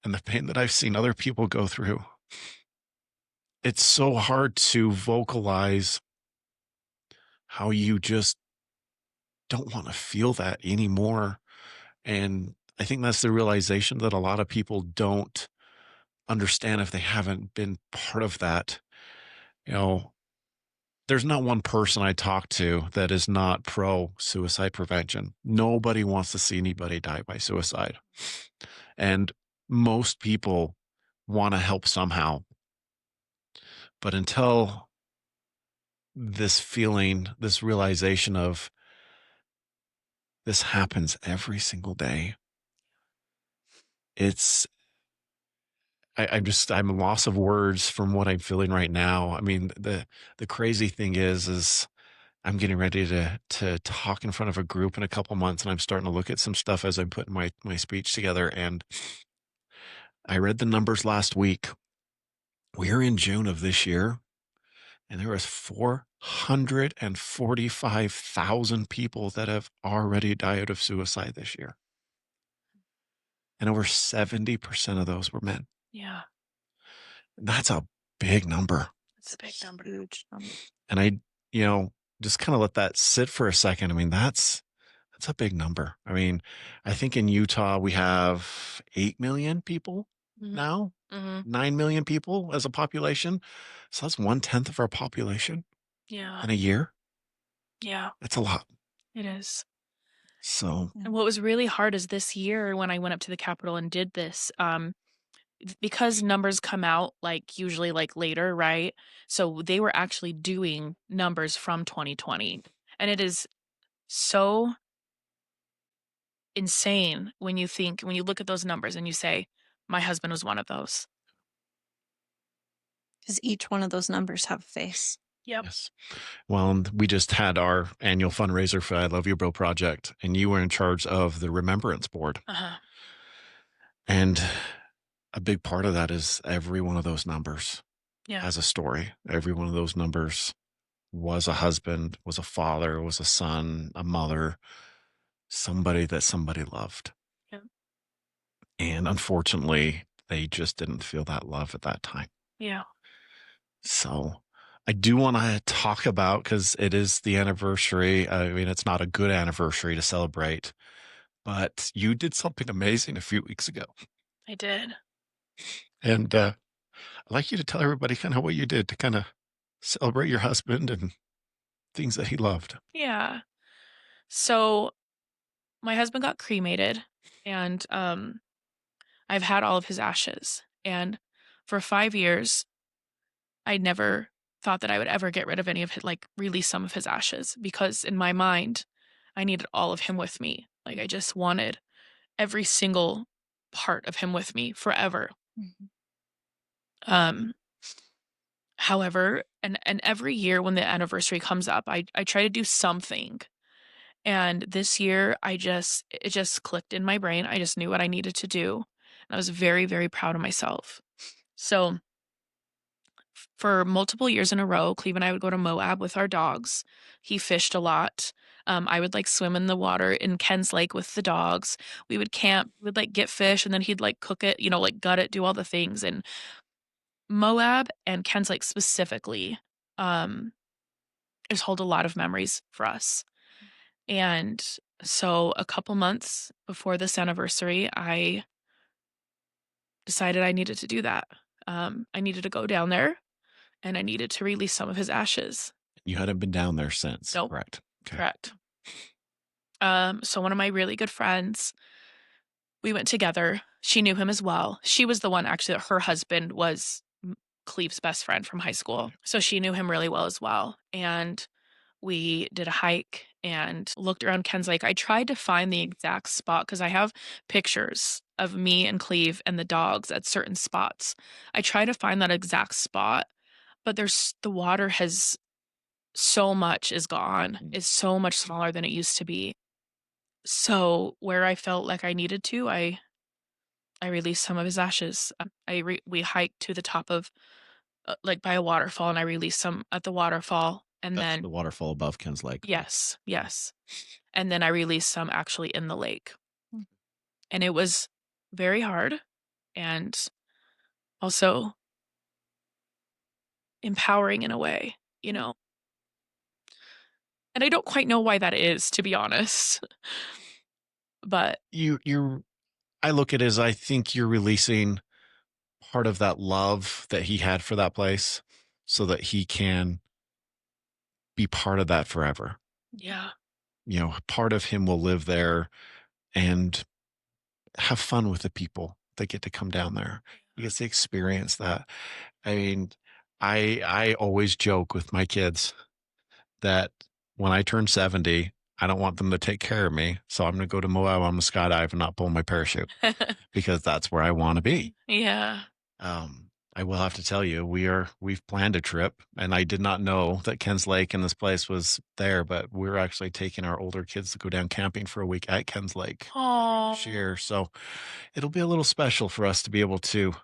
and the pain that I've seen other people go through, it's so hard to vocalize how you just don't want to feel that anymore. And I think that's the realization that a lot of people don't understand if they haven't been part of that. You know, there's not one person I talk to that is not pro suicide prevention. Nobody wants to see anybody die by suicide. And most people want to help somehow. But until this feeling, this realization of this happens every single day, it's I'm a loss of words from what I'm feeling right now. I mean, the crazy thing is I'm getting ready to talk in front of a group in a couple months, and I'm starting to look at some stuff as I'm putting my speech together. And I read the numbers last week. We're in June of this year, and there was 445,000 people that have already died of suicide this year. And over 70% of those were men. Yeah. That's a big number. It's a big number. Huge number. And I, just kind of let that sit for a second. I mean, that's a big number. I mean, I think in Utah we have 8 million people Mhm. now, Mm-hmm. 9 million people as a population. So that's 1/10 of our population Yeah. in a year. Yeah. That's a lot. It is. So And what was really hard is this year when I went up to the Capitol and did this, because numbers come out like usually like later, right? So they were actually doing numbers from 2020. And it is so insane when you look at those numbers and you say, my husband was one of those. Because each one of those numbers have a face. Yep. yes. Well, and we just had our annual fundraiser for I Love You Bro project, and you were in charge of the Remembrance Board. Uh-huh. And a big part of that is every one of those numbers Yeah. has a story. Every one of those numbers was a husband, was a father, was a son, a mother, somebody that somebody loved. Yeah. And unfortunately, they just didn't feel that love at that time. Yeah. So I do want to talk about, because it is the anniversary. I mean, it's not a good anniversary to celebrate, but you did something amazing a few weeks ago. I did. And I'd like you to tell everybody kind of what you did to kind of celebrate your husband and things that he loved. Yeah. So my husband got cremated, and I've had all of his ashes. And for 5 years, I never thought that I would ever get rid of any of his, release some of his ashes, because in my mind, I needed all of him with me. Like, I just wanted every single part of him with me forever. Mhm. However, and every year when the anniversary comes up, I try to do something. And this year, it just clicked in my brain. I just knew what I needed to do. And I was very, very proud of myself. So for multiple years in a row, Cleve and I would go to Moab with our dogs. He fished a lot. I would swim in the water in Ken's Lake with the dogs. We would camp, we would get fish, and then he'd cook it, gut it, do all the things. And Moab and Ken's Lake specifically, just hold a lot of memories for us. And so a couple months before this anniversary, I decided I needed to do that. I needed to go down there, and I needed to release some of his ashes. You hadn't been down there since, Nope. correct? Okay. Correct. So one of my really good friends, we went together. She knew him as well. She was the one, actually, that her husband was Cleve's best friend from high school. So she knew him really well as well. And we did a hike and looked around Ken's Lake. I tried to find the exact spot because I have pictures of me and Cleve and the dogs at certain spots. I tried to find that exact spot, but the water has so much is gone. It's so much smaller than it used to be. So where I felt like I needed to, I released some of his ashes. We hiked to the top of like by a waterfall, and I released some at the waterfall, and That's then the waterfall above Ken's Lake. yes, yes, and then I released some actually in the lake, Hmm. and it was very hard, and also empowering in a way, you know. And I don't quite know why that is, to be honest. But I look at it as I think you're releasing part of that love that he had for that place so that he can be part of that forever. yeah, Part of him will live there and have fun with the people that get to come down there. He gets to experience that. I mean, I always joke with my kids that when I turn 70, I don't want them to take care of me. So I'm going to go to Moab on the skydive and not pull my parachute because that's where I want to be. yeah. I will have to tell you, we've planned a trip, and I did not know that Ken's Lake and this place was there, but we're actually taking our older kids to go down camping for a week at Ken's Lake Oh, this year. So it'll be a little special for us to be able to,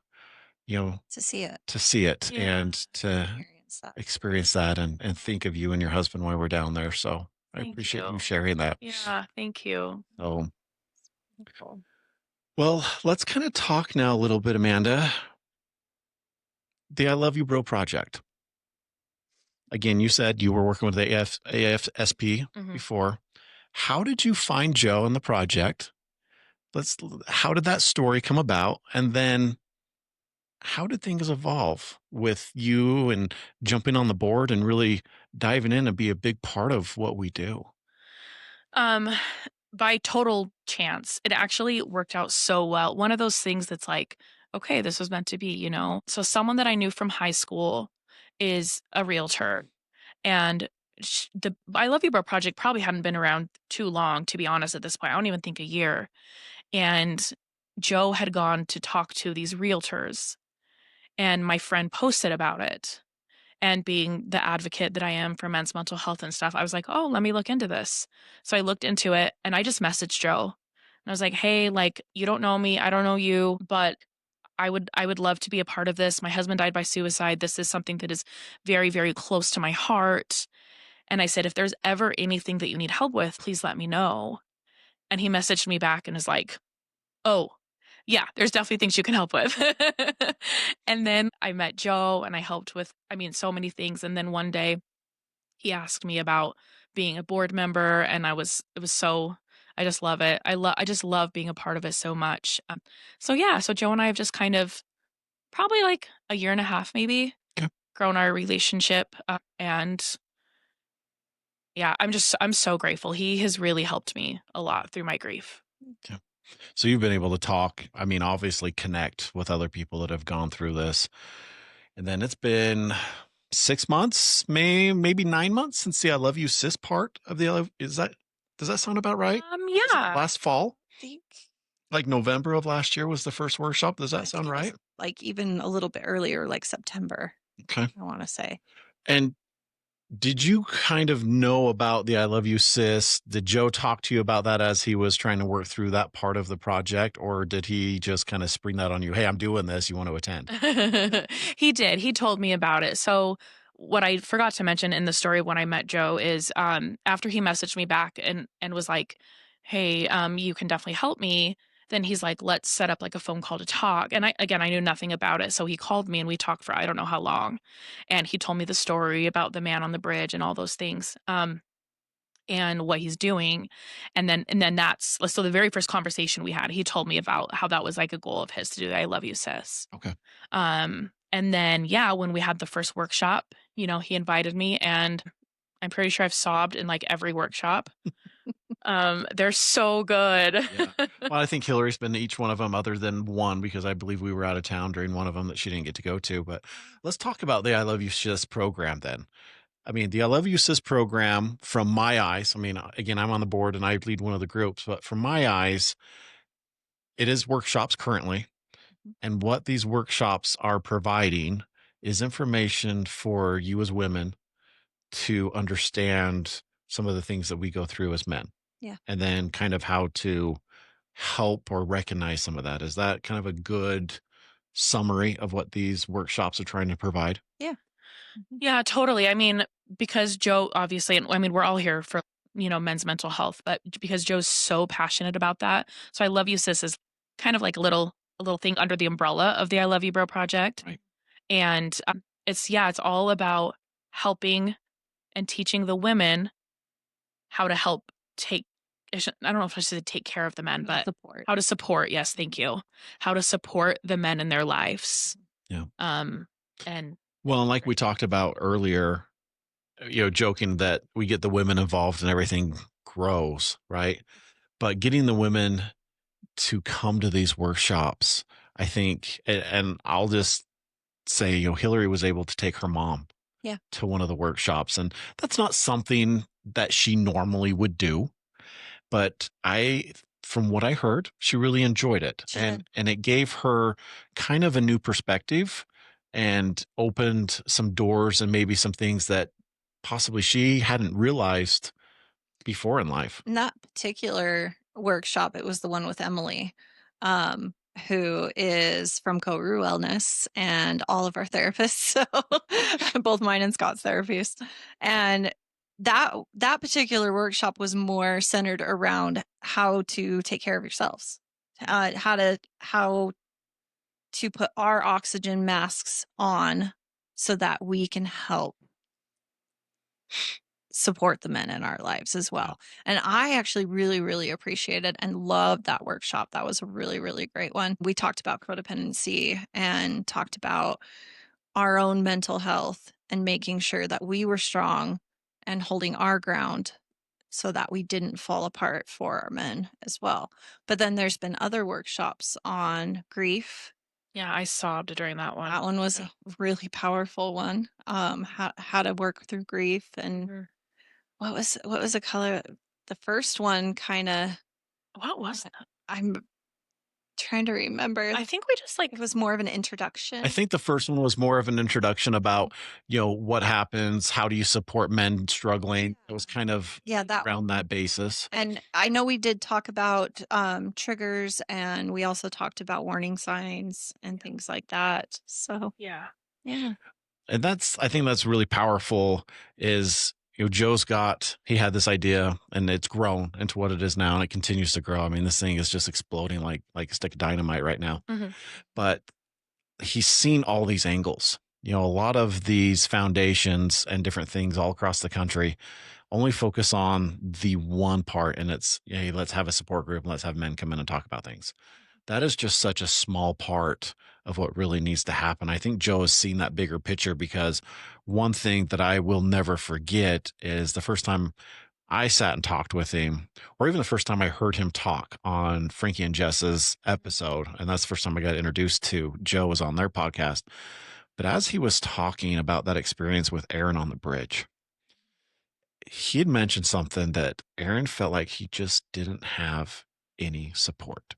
To see it, and Yeah. to experience that. experience that and think of you and your husband while we're down there. So I Thank appreciate you you. sharing that. Yeah, thank you. So, Cool. well, let's kind of talk now a little bit, Amanda. The I Love You Bro project. Again, you said you were working with AFSP Mhm. before. How did you find Joe in the project? How did that story come about? And then how did things evolve with you and jumping on the board and really diving in and be a big part of what we do? By total chance, it actually worked out so well. One of those things that's like, okay, this was meant to be, you know? So someone that I knew from high school is a realtor, and the I Love You Bro project probably hadn't been around too long, to be honest, at this point. I don't even think a year. And Joe had gone to talk to these realtors, and my friend posted about it. And being the advocate that I am for men's mental health and stuff, I was like, oh, let me look into this. So I looked into it, and I just messaged Joe. And I was like, hey, like, you don't know me, I don't know you, but I would love to be a part of this. My husband died by suicide. This is something that is very, very close to my heart. And I said, if there's ever anything that you need help with, please let me know. And he messaged me back and is like, oh, yeah, there's definitely things you can help with. And then I met Joe, and I helped with, I mean, so many things. And then one day he asked me about being a board member, and I just love it. I just love being a part of it so much. So yeah, so Joe and I have just kind of probably like a year and a half, maybe, Okay. grown our relationship. And yeah, I'm so grateful. He has really helped me a lot through my grief. So you've been able to talk, I mean, obviously connect with other people that have gone through this. And then it's been 6 months, maybe 9 months since the I Love You Sis part of does that sound about right? Was it Yeah. last fall? I think Like November of last year was the first workshop. Does I that sound think it was, right? like even a little bit earlier, like September, Okay. I want to say. And did you kind of know about the I Love You Sis? Did Joe talk to you about that as he was trying to work through that part of the project? Or did he just kind of spring that on you? Hey, I'm doing this. You want to attend? He did. He told me about it. So what I forgot to mention in the story when I met Joe is after he messaged me back and was like, hey, you can definitely help me. Then he's like, let's set up like a phone call to talk. And I knew nothing about it. So he called me, and we talked for I don't know how long. And he told me the story about the man on the bridge and all those things. And what he's doing. And then that's so the very first conversation we had, he told me about how that was like a goal of his to do the I Love You Sis. Okay. And then when we had the first workshop, he invited me, and I'm pretty sure I've sobbed in like every workshop. They're so good. Yeah. Well, I think Hillary's been to each one of them other than one, because I believe we were out of town during one of them that she didn't get to go to. But let's talk about the I Love You Sis program then. I mean, the I Love You Sis program, from my eyes, I mean, again, I'm on the board and I lead one of the groups, but from my eyes, it is workshops currently. And what these workshops are providing is information for you as women to understand some of the things that we go through as men. Yeah. And then kind of how to help or recognize some of that. Is that kind of a good summary of what these workshops are trying to provide? Yeah, totally. I mean, because Joe obviously, and I mean, we're all here for, men's mental health, but because Joe's so passionate about that. So I Love You Sis is kind of like a little thing under the umbrella of the I Love You Bro project. Right. And it's all about helping and teaching the women how to help I don't know if I should say take care of the men, but Support. how to support. Yes, thank you. How to support the men in their lives. Yeah. And Well, and like we talked about earlier, joking that we get the women involved and everything grows, right? But getting the women to come to these workshops, I think, and I'll just say, Hillary was able to take her mom to one of the workshops. And that's not something that she normally would do. But from what I heard, she really enjoyed it. She and did. and it gave her kind of a new perspective and opened some doors and maybe some things that possibly she hadn't realized before in life. In that particular workshop, it was the one with Emily, who is from Koru Wellness and all of our therapists. So both mine and Scott's therapists. And that particular workshop was more centered around how to take care of yourselves, how to put our oxygen masks on so that we can help support the men in our lives as well. And I actually really, really appreciated and loved that workshop. That was a really, really great one. We talked about codependency and talked about our own mental health and making sure that we were strong and holding our ground so that we didn't fall apart for our men as well. But then there's been other workshops on grief. yeah, I sobbed during that one. That one was a really powerful one. How to work through grief and what was the color? The first one kind of. What was that? I'm trying to remember. I think we just It was more of an introduction. I think the first one was more of an introduction about, what happens, how do you support men struggling? It was kind of that around that basis. And I know we did talk about triggers, and we also talked about warning signs and things like that. So yeah. yeah. And I think that's really powerful is, he had this idea and it's grown into what it is now and it continues to grow. I mean, this thing is just exploding like a stick of dynamite right now. Mhm. But he's seen all these angles. A lot of these foundations and different things all across the country only focus on the one part, and it's, hey, let's have a support group and let's have men come in and talk about things. That is just such a small part of what really needs to happen. I think Joe has seen that bigger picture, because one thing that I will never forget is the first time I sat and talked with him, or even the first time I heard him talk on Frankie and Jess's episode. And that's the first time I got introduced to Joe, was on their podcast. But as he was talking about that experience with Aaron on the bridge, he had mentioned something that Aaron felt like he just didn't have any support.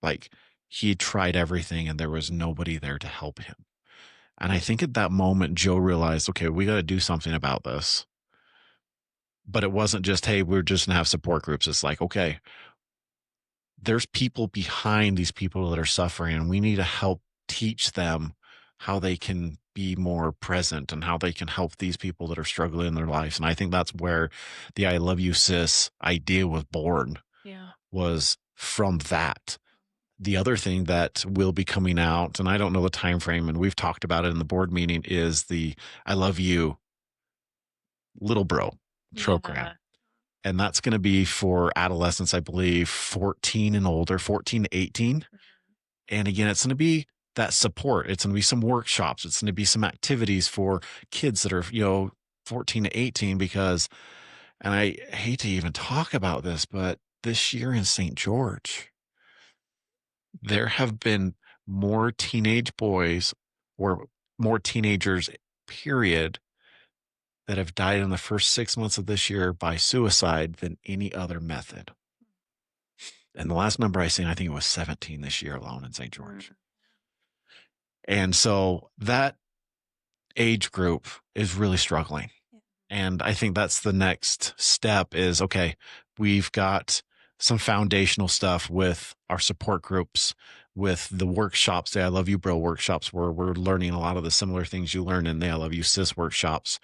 Like, he tried everything and there was nobody there to help him. And I think at that moment, Joe realized, okay, we got to do something about this. But it wasn't just, hey, we're just going to have support groups. It's like, okay, there's people behind these people that are suffering, and we need to help teach them how they can be more present and how they can help these people that are struggling in their lives. And I think that's where the I Love You Sis idea was born. Yeah. Was from that. The other thing that will be coming out, and I don't know the time frame, and we've talked about it in the board meeting, is the I Love You Little Bro program. Yeah. And that's going to be for adolescents, I believe, 14 and older, 14 to 18. And again, it's going to be that support. It's going to be some workshops. It's going to be some activities for kids that are, 14 to 18, because, and I hate to even talk about this, but this year in St. George, there have been more teenage boys, or more teenagers, period, that have died in the first 6 months of this year by suicide than any other method. And the last number I seen, I think it was 17 this year alone in St. George. And so that age group is really struggling. And I think that's the next step is, okay, we've got some foundational stuff with our support groups, with the workshops, the I Love You Bro workshops, where we're learning a lot of the similar things you learn in the I Love You Sis workshops.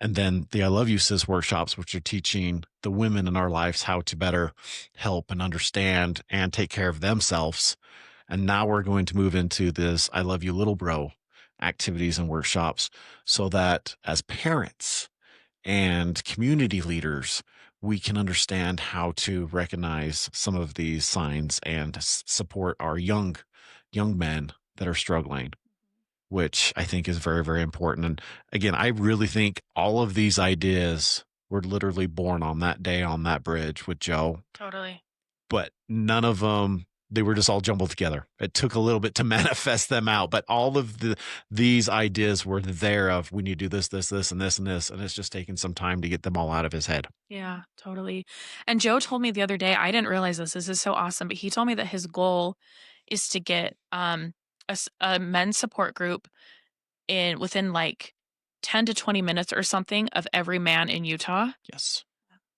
And then the I Love You Sis workshops, which are teaching the women in our lives how to better help and understand and take care of themselves. And now we're going to move into this I Love You Little Bro activities and workshops so that as parents and community leaders, we can understand how to recognize some of these signs and support our young men that are struggling, which I think is very, very important. And again, I really think all of these ideas were literally born on that day on that bridge with Joe, Totally. but none of them, they were just all jumbled together. It took a little bit to manifest them out, but all of these ideas were there of we need to do this, this, this, and this, and this. And it's just taken some time to get them all out of his head. Yeah, totally. And Joe told me the other day, I didn't realize this. This is so awesome, but he told me that his goal is to get a men's support group within like 10 to 20 minutes or something of every man in Utah. Yes.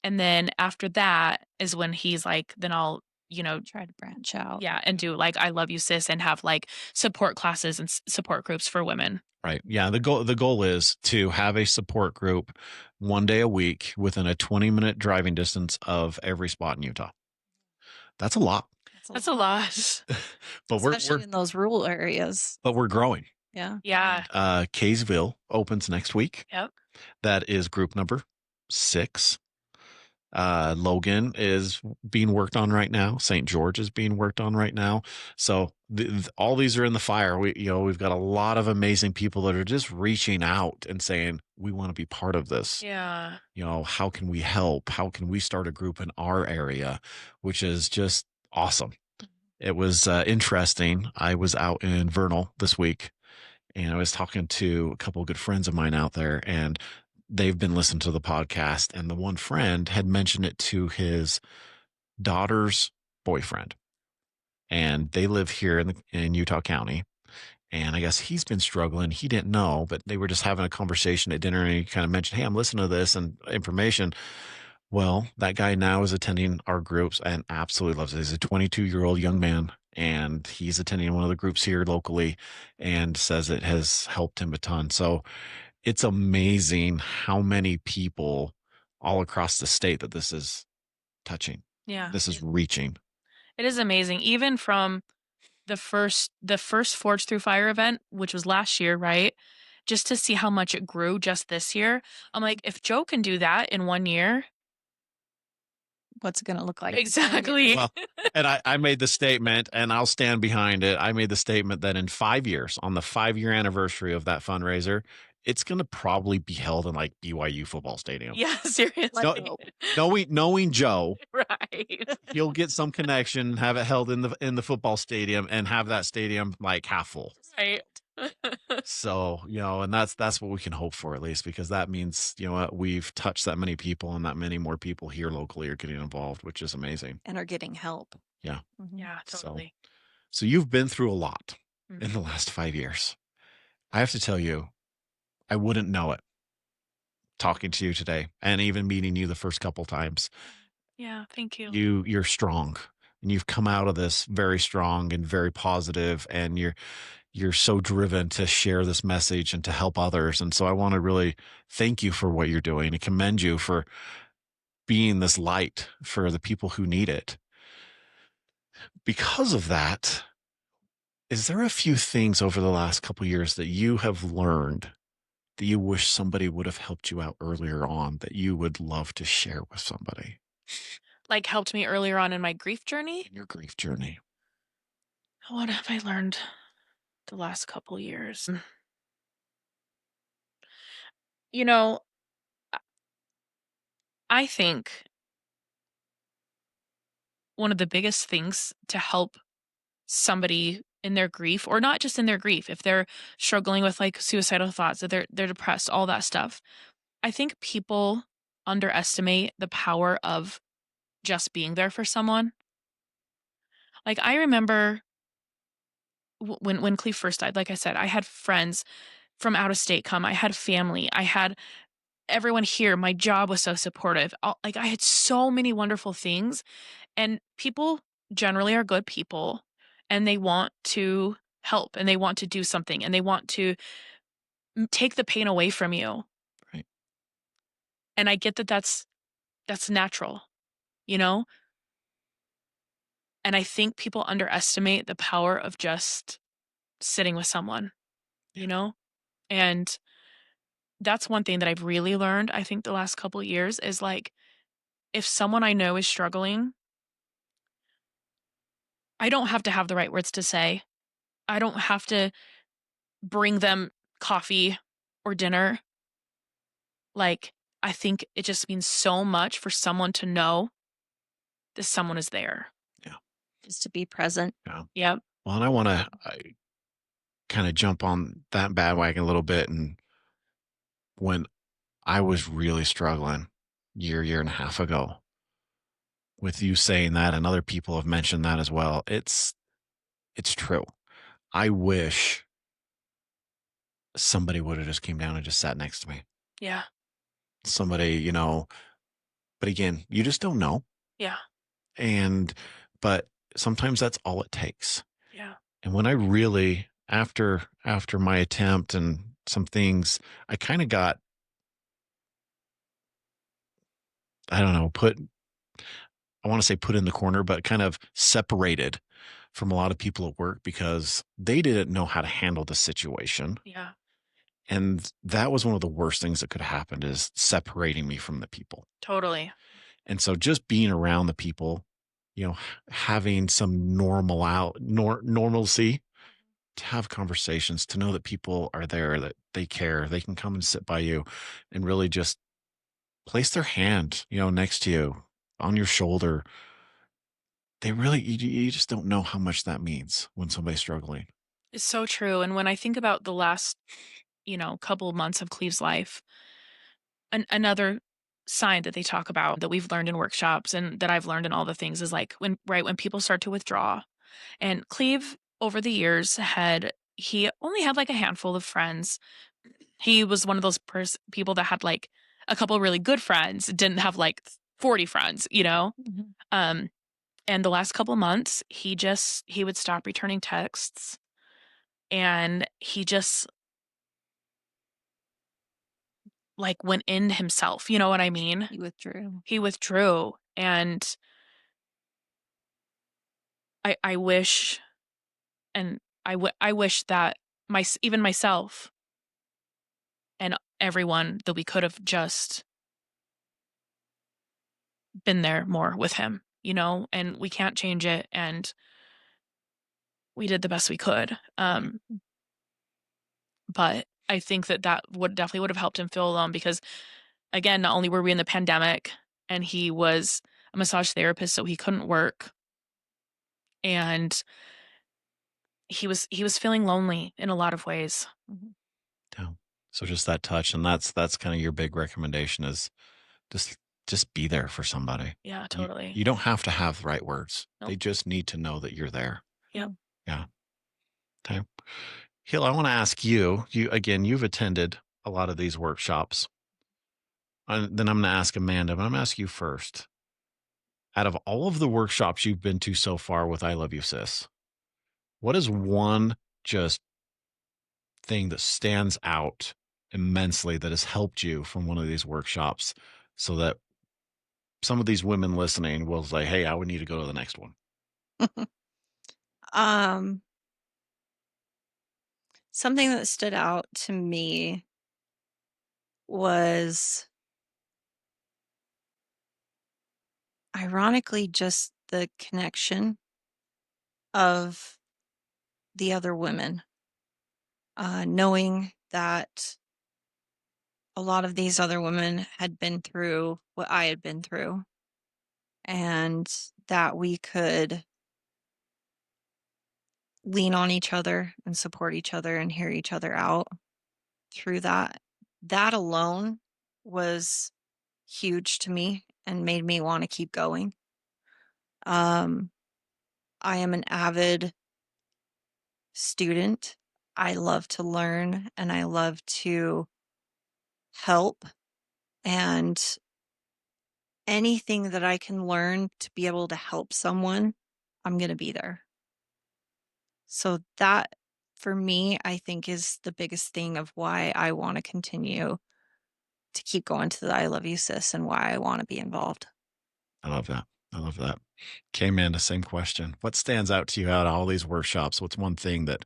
And then after that is when he's like, then I'll, Try to branch out. yeah, and do like I Love You Sis and have like support classes and support groups for women. Right. Yeah. The goal is to have a support group one day a week within a 20-minute driving distance of every spot in Utah. That's a lot. That's a lot. But Especially in those rural areas. but we're growing. Yeah. Yeah. Kaysville opens next week. Yep. That is group number 6. Logan is being worked on right now. St. George is being worked on right now. So all these are in the fire. We've got a lot of amazing people that are just reaching out and saying, we want to be part of this. Yeah. How can we help? How can we start a group in our area? Which is just awesome. It was interesting. I was out in Vernal this week and I was talking to a couple of good friends of mine out there, and they've been listening to the podcast, and the one friend had mentioned it to his daughter's boyfriend, and they live here in Utah County. And I guess he's been struggling. He didn't know, but they were just having a conversation at dinner, and he kind of mentioned, hey, I'm listening to this and information. Well, that guy now is attending our groups and absolutely loves it. He's a 22-year-old young man, and he's attending one of the groups here locally and says it has helped him a ton. So it's amazing how many people all across the state that this is touching. Yeah. This is reaching. It is amazing. Even from the first Forge Through Fire event, which was last year, right? Just to see how much it grew just this year. I'm like, if Joe can do that in 1 year. What's it going to look like? Exactly. Well, and I made the statement, and I'll stand behind it. I made the statement that in 5 years, on the 5-year anniversary of that fundraiser, it's going to probably be held in like BYU football stadium. Yeah, seriously. Knowing Joe, right. he'll get some connection, have it held in the football stadium, and have that stadium like half full. Right. So, and that's what we can hope for, at least, because that means, what, we've touched that many people, and that many more people here locally are getting involved, which is amazing. And are getting help. Yeah. Mm-hmm. Yeah, totally. So you've been through a lot in the last 5 years. I have to tell you, I wouldn't know it talking to you today and even meeting you the first couple times. Yeah, thank you. You're strong, and you've come out of this very strong and very positive, and you're so driven to share this message and to help others. And so I want to really thank you for what you're doing and commend you for being this light for the people who need it. Because of that, is there a few things over the last couple of years that you have learned that you wish somebody would have helped you out earlier on that you would love to share with somebody? Like helped me earlier on in my grief journey? In your grief journey. What have I learned the last couple years? I think one of the biggest things to help somebody in their grief, or not just in their grief, if they're struggling with like suicidal thoughts, that they're depressed, all that stuff, I think people underestimate the power of just being there for someone. Like, I remember when Cleve first died, like I said, I had friends from out of state come. I had family. I had everyone here. My job was so supportive. Like, I had so many wonderful things, and people generally are good people, and they want to help, and they want to do something, and they want to take the pain away from you. Right. And I get that that's natural, you know? And I think people underestimate the power of just sitting with someone, you know? And that's one thing that I've really learned, I think, the last couple of years is like, if someone I know is struggling, I don't have to have the right words to say. I don't have to bring them coffee or dinner. Like, I think it just means so much for someone to know that someone is there. Yeah. Just to be present. Yeah. Yep. Well, and I want to kind of jump on that bandwagon a little bit. And when I was really struggling year and a half ago, with you saying that, and other people have mentioned that as well, it's true. I wish somebody would have just came down and just sat next to me. Yeah. Somebody, you know, but again, you just don't know. Yeah. But sometimes that's all it takes. Yeah. And when I really, after my attempt and some things, I kind of got, I don't know, I want to say put in the corner, but kind of separated from a lot of people at work because they didn't know how to handle the situation. Yeah. And that was one of the worst things that could have happened, is separating me from the people. Totally. And so just being around the people, you know, having some normalcy, to have conversations, to know that people are there, that they care, they can come and sit by you and really just place their hand, you know, next to you, on your shoulder. They really, you just don't know how much that means when somebody's struggling. It's so true. And when I think about the last, couple of months of Cleve's life, another sign that they talk about that we've learned in workshops and that I've learned in all the things is like when people start to withdraw. And Cleve over the years he only had like a handful of friends. He was one of those people that had like a couple really good friends, didn't have like 40 friends, you know? Mhm. And the last couple of months, he would stop returning texts, and he just like went in himself. You know what I mean? He withdrew. He withdrew. And I wish, and I wish that even myself and everyone, that we could have just been there more with him, and we can't change it. And we did the best we could. But I think that definitely would have helped him feel alone because, again, not only were we in the pandemic and he was a massage therapist, so he couldn't work, and he was feeling lonely in a lot of ways. Yeah. So just that touch, and that's kind of your big recommendation, is just be there for somebody. Yeah, totally. You don't have to have the right words. Nope. They just need to know that you're there. Yep. Yeah. Okay. Hill, I want to ask you, you've attended a lot of these workshops. And then I'm going to ask Amanda, but I'm going to ask you first. Out of all of the workshops you've been to so far with I Love You Sis, what is one just thing that stands out immensely that has helped you from one of these workshops, so that some of these women listening will say, hey, I would need to go to the next one? Something that stood out to me was ironically just the connection of the other women, knowing that a lot of these other women had been through what I had been through, and that we could lean on each other and support each other and hear each other out through that. That alone was huge to me and made me want to keep going. Um, I am an avid student. I love to learn and I love to help. And anything that I can learn to be able to help someone, I'm going to be there. So that for me, I think is the biggest thing of why I want to continue to keep going to the I Love You Sis and why I want to be involved. I love that. I love that. Okay, Amanda, same question. What stands out to you out of all these workshops? What's one thing that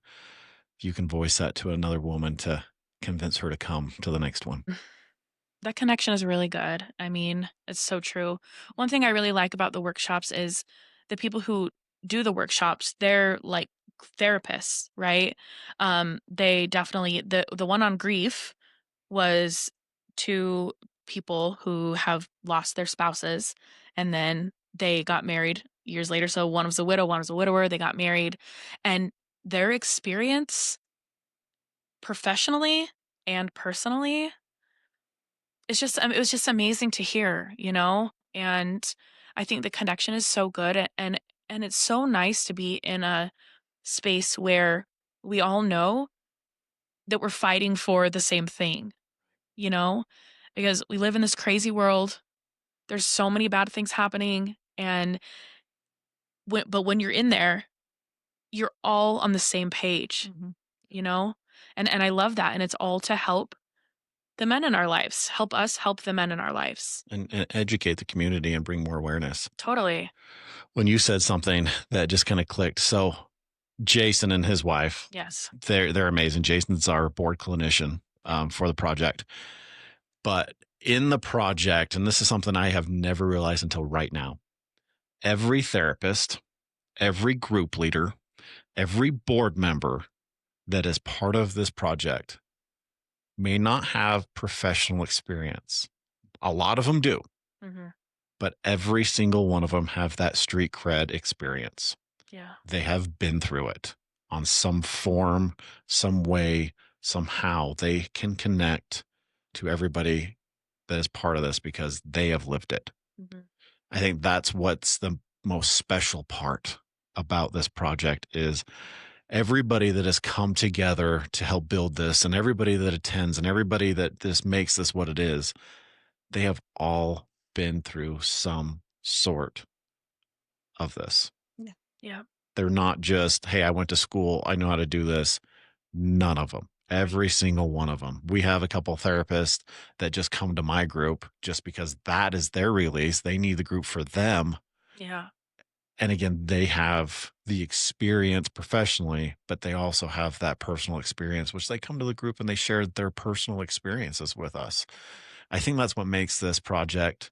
you can voice that to another woman to convince her to come to the next one? That connection is really good. I mean, it's so true. One thing I really like about the workshops is the people who do the workshops, they're like therapists, right? They definitely the one on grief was two people who have lost their spouses and then they got married years later. So one was a widow, one was a widower, they got married, and their experience professionally and personally, it was just amazing to hear, you know? And I think the connection is so good and it's so nice to be in a space where we all know that we're fighting for the same thing, you know? Because we live in this crazy world. There's so many bad things happening and but when you're in there, you're all on the same page, you know? And I love that, and it's all to help the men in our lives, help us help the men in our lives. And educate the community and bring more awareness. Totally. When you said something that just kind of clicked. So Jason and his wife, Yes. they're amazing. Jason's our board clinician for the project. But in the project, and this is something I have never realized until right now, every therapist, every group leader, every board member that is part of this project may not have professional experience. A lot of them do, but every single one of them have that street cred experience. Yeah. They have been through it on some form, some way, somehow. They can connect to everybody that is part of this because they have lived it. I think that's what's the most special part about this project is everybody that has come together to help build this and everybody that attends and everybody that this makes this what it is, they have all been through some sort of this. Yeah. They're not just, hey, I went to school, I know how to do this. None of them. Every single one of them. We have a couple therapists that just come to my group just because that is their release. They need the group for them. Yeah. And again, they have the experience professionally, but they also have that personal experience, which they come to the group and they share their personal experiences with us. I think that's what makes this project,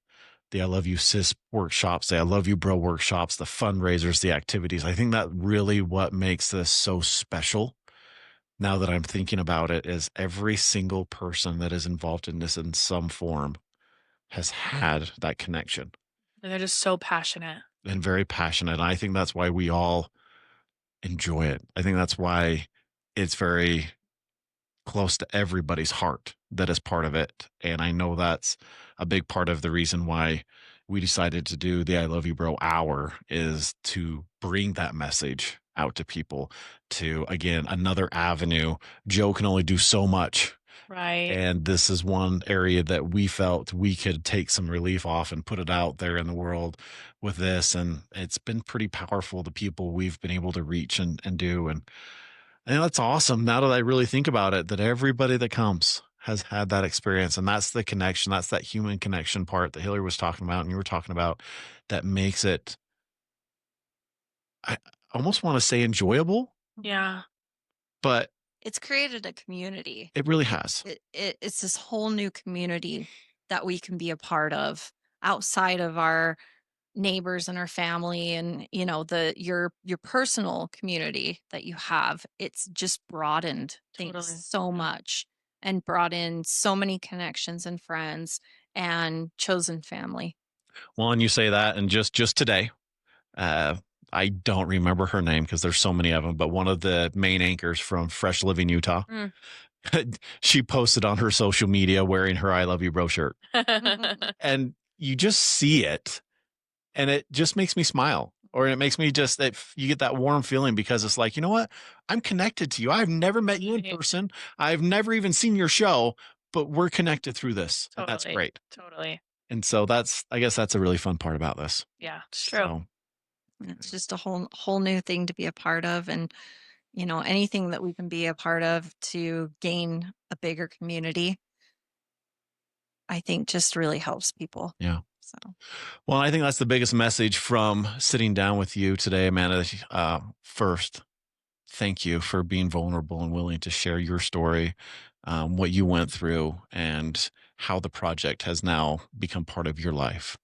the I Love You Sis workshops, the I Love You Bro workshops, the fundraisers, the activities. I think that really what makes this so special. Now that I'm thinking about it, is every single person that is involved in this in some form has had that connection. And they're just so passionate. And very passionate. And I think that's why we all enjoy it. I think that's why it's very close to everybody's heart that is part of it. And I know that's a big part of the reason why we decided to do the I Love You Bro hour is to bring that message out to people to, again, another avenue. Joe can only do so much. Right. And this is one area that we felt we could take some relief off and put it out there in the world with this. And it's been pretty powerful, the people we've been able to reach and do. And that's awesome. Now that I really think about it, that everybody that comes has had that experience. And that's the connection. That's that human connection part that Hillary was talking about and you were talking about that makes it, I almost want to say enjoyable. Yeah. But it's created a community. It really has. It's this whole new community that we can be a part of outside of our neighbors and our family and your personal community that you have. It's just broadened things so much and brought in so many connections and friends and chosen family. Well, and you say that, and just today, I don't remember her name because there's so many of them, but one of the main anchors from Fresh Living Utah she posted on her social media wearing her I Love You Bro shirt. And you just see it and it just makes me smile. Or it makes me just that you get that warm feeling because it's like, you know what? I'm connected to you. I've never met you in Right. person. I've never even seen your show, but we're connected through this. And that's Totally. great. Totally. And so I guess that's a really fun part about this. Yeah, it's true. So, It's just a whole new thing to be a part of, and anything that we can be a part of to gain a bigger community, I think just really helps people. yeah. So Well, I think that's the biggest message from sitting down with you today, Amanda. First, thank you for being vulnerable and willing to share your story, what you went through, and how the project has now become part of your life.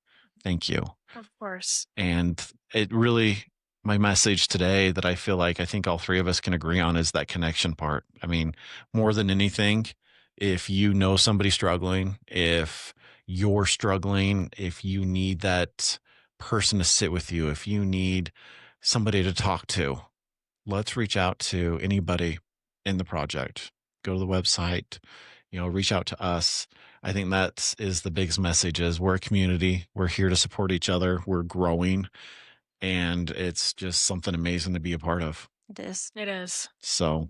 Thank you. Of course. And it really, my message today that I feel like I think all three of us can agree on is that connection part. I mean, more than anything, if you know somebody struggling, if you're struggling, if you need that person to sit with you, if you need somebody to talk to, let's reach out to anybody in the project. Go to the website, reach out to us. I think that is the biggest message is we're a community. We're here to support each other. We're growing, and it's just something amazing to be a part of. it is. It is. So,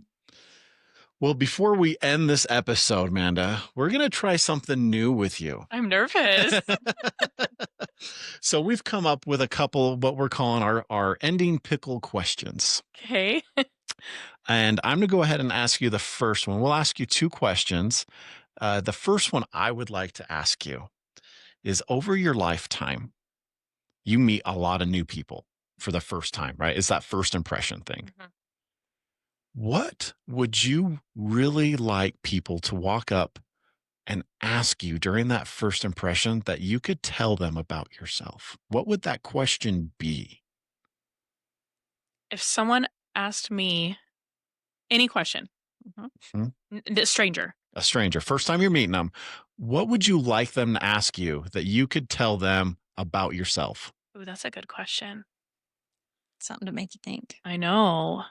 well, before we end this episode, Amanda, we're going to try something new with you. I'm nervous. So we've come up with a couple what we're calling our ending pickle questions. Okay. And I'm going to go ahead and ask you the first one. We'll ask you two questions. The first one I would like to ask you is over your lifetime, you meet a lot of new people for the first time, right? It's that first impression thing. Mhm. What would you really like people to walk up and ask you during that first impression that you could tell them about yourself? What would that question be? If someone asked me any question, Mhm. the stranger, A stranger, first time you're meeting them, what would you like them to ask you that you could tell them about yourself? ooh, that's a good question. Something to make you think. I know.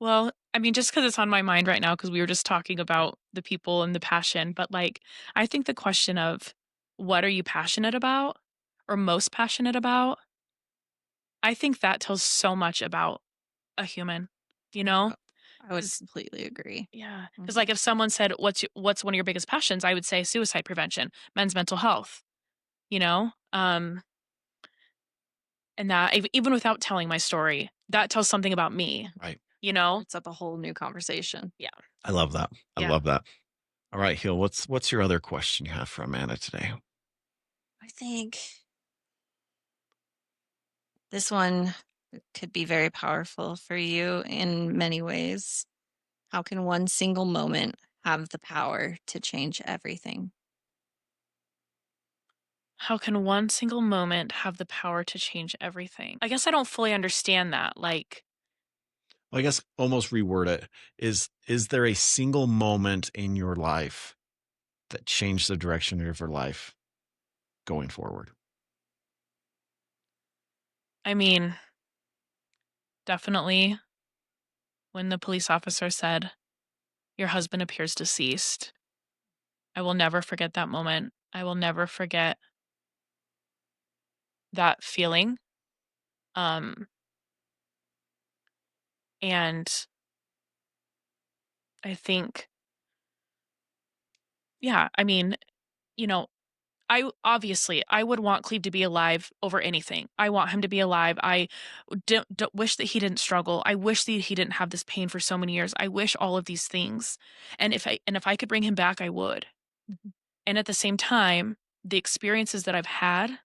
Well, I mean, just because it's on my mind right now, because we were just talking about the people and the passion, but like, I think the question of what are you passionate about or most passionate about, I think that tells so much about a human, you know? I would 'Cause- completely agree. Yeah. Mhm. Because like if someone said, what's one of your biggest passions? I would say suicide prevention, men's mental health, you know? And that even without telling my story, that tells something about me, Right. you know? It's up a whole new conversation. I love that. I Yeah. love that. All right, Hill, what's your other question you have for Amanda today? I think this one could be very powerful for you in many ways. How can one single moment have the power to change everything? How can one single moment have the power to change everything? I guess I don't fully understand that. Like, Well, I guess almost reword it. Is there a single moment in your life that changed the direction of your life going forward? I mean, definitely when the police officer said, "Your husband appears deceased." I will never forget that moment. I will never forget that feeling. Um, and I think, yeah, I mean, you know, I would want Cleve to be alive over anything. I want him to be alive. I don't wish that he didn't struggle. I wish that he didn't have this pain for so many years. I wish all of these things. And if I could bring him back, I would. And at the same time, the experiences that I've had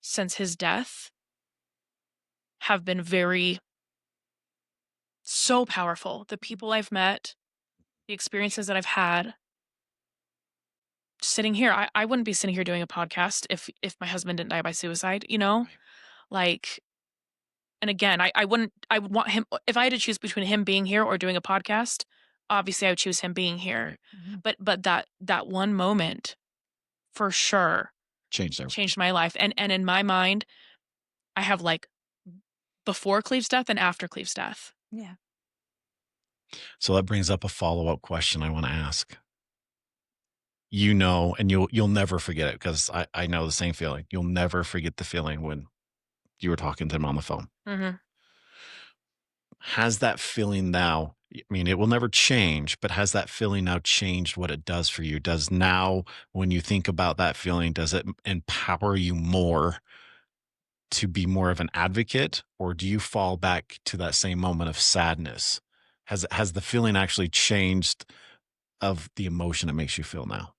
since his death have been so powerful. The people I've met, the experiences that I've had sitting here, I wouldn't be sitting here doing a podcast if my husband didn't die by suicide, you know? Right. Like, and again, I would want him, if I had to choose between him being here or doing a podcast, obviously I would choose him being here. Right. But that one moment for sure Changed everything. changed my life. And in my mind, I have like before Cleve's death and after Cleve's death. Yeah. So that brings up a follow-up question I want to ask. You know, and you'll never forget it, because I know the same feeling. You'll never forget the feeling when you were talking to him on the phone. Mm-hmm. Has that feeling now, I mean, it will never change, but has that feeling now changed what it does for you? Does now, when you think about that feeling, does it empower you more to be more of an advocate, or do you fall back to that same moment of sadness? Has the feeling actually changed of the emotion it makes you feel now?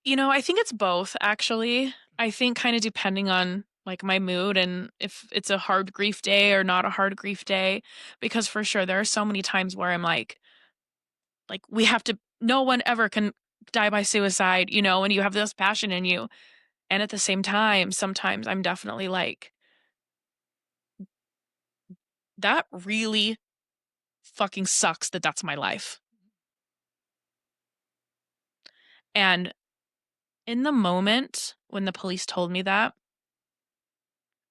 I think it's both, actually. I think kind of depending on like my mood and if it's a hard grief day or not a hard grief day, because for sure there are so many times where I'm like we have to, no one ever can die by suicide, and you have this passion in you. And at the same time, sometimes I'm definitely like, that really fucking sucks that that's my life. And in the moment when the police told me that,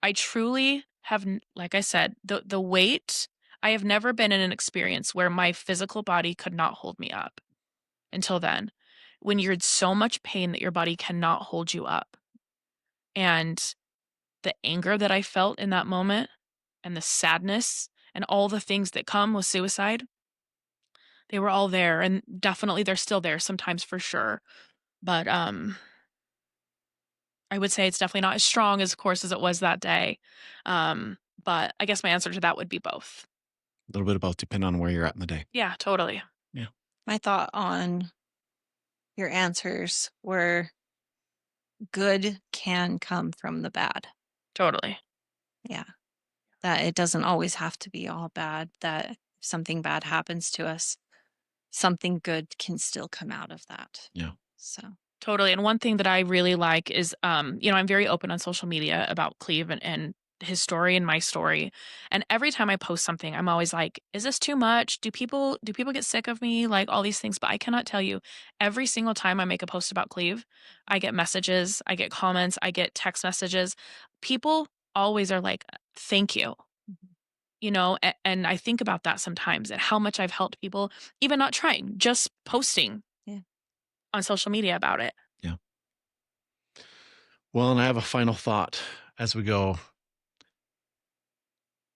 I truly have, like I said, the weight, I have never been in an experience where my physical body could not hold me up until then. When you're in so much pain that your body cannot hold you up. And the anger that I felt in that moment and the sadness and all the things that come with suicide, they were all there, and definitely they're still there sometimes, for sure. But I would say it's definitely not as strong as, of course, as it was that day. But I guess my answer to that would be both. A little bit of both, depending on where you're at in the day. Yeah, totally. My thought on your answers were good can come from the bad. Totally. Yeah. That it doesn't always have to be all bad, that if something bad happens to us, something good can still come out of that. Yeah. So Totally. And one thing that I really like is, I'm very open on social media about Cleve and his story and my story. And every time I post something, I'm always like, is this too much? Do people get sick of me? Like all these things. But I cannot tell you, every single time I make a post about Cleve, I get messages, I get comments, I get text messages. People always are like, thank you. And I think about that sometimes and how much I've helped people, even not trying, just posting on social media about it. Yeah. Well, and I have a final thought as we go.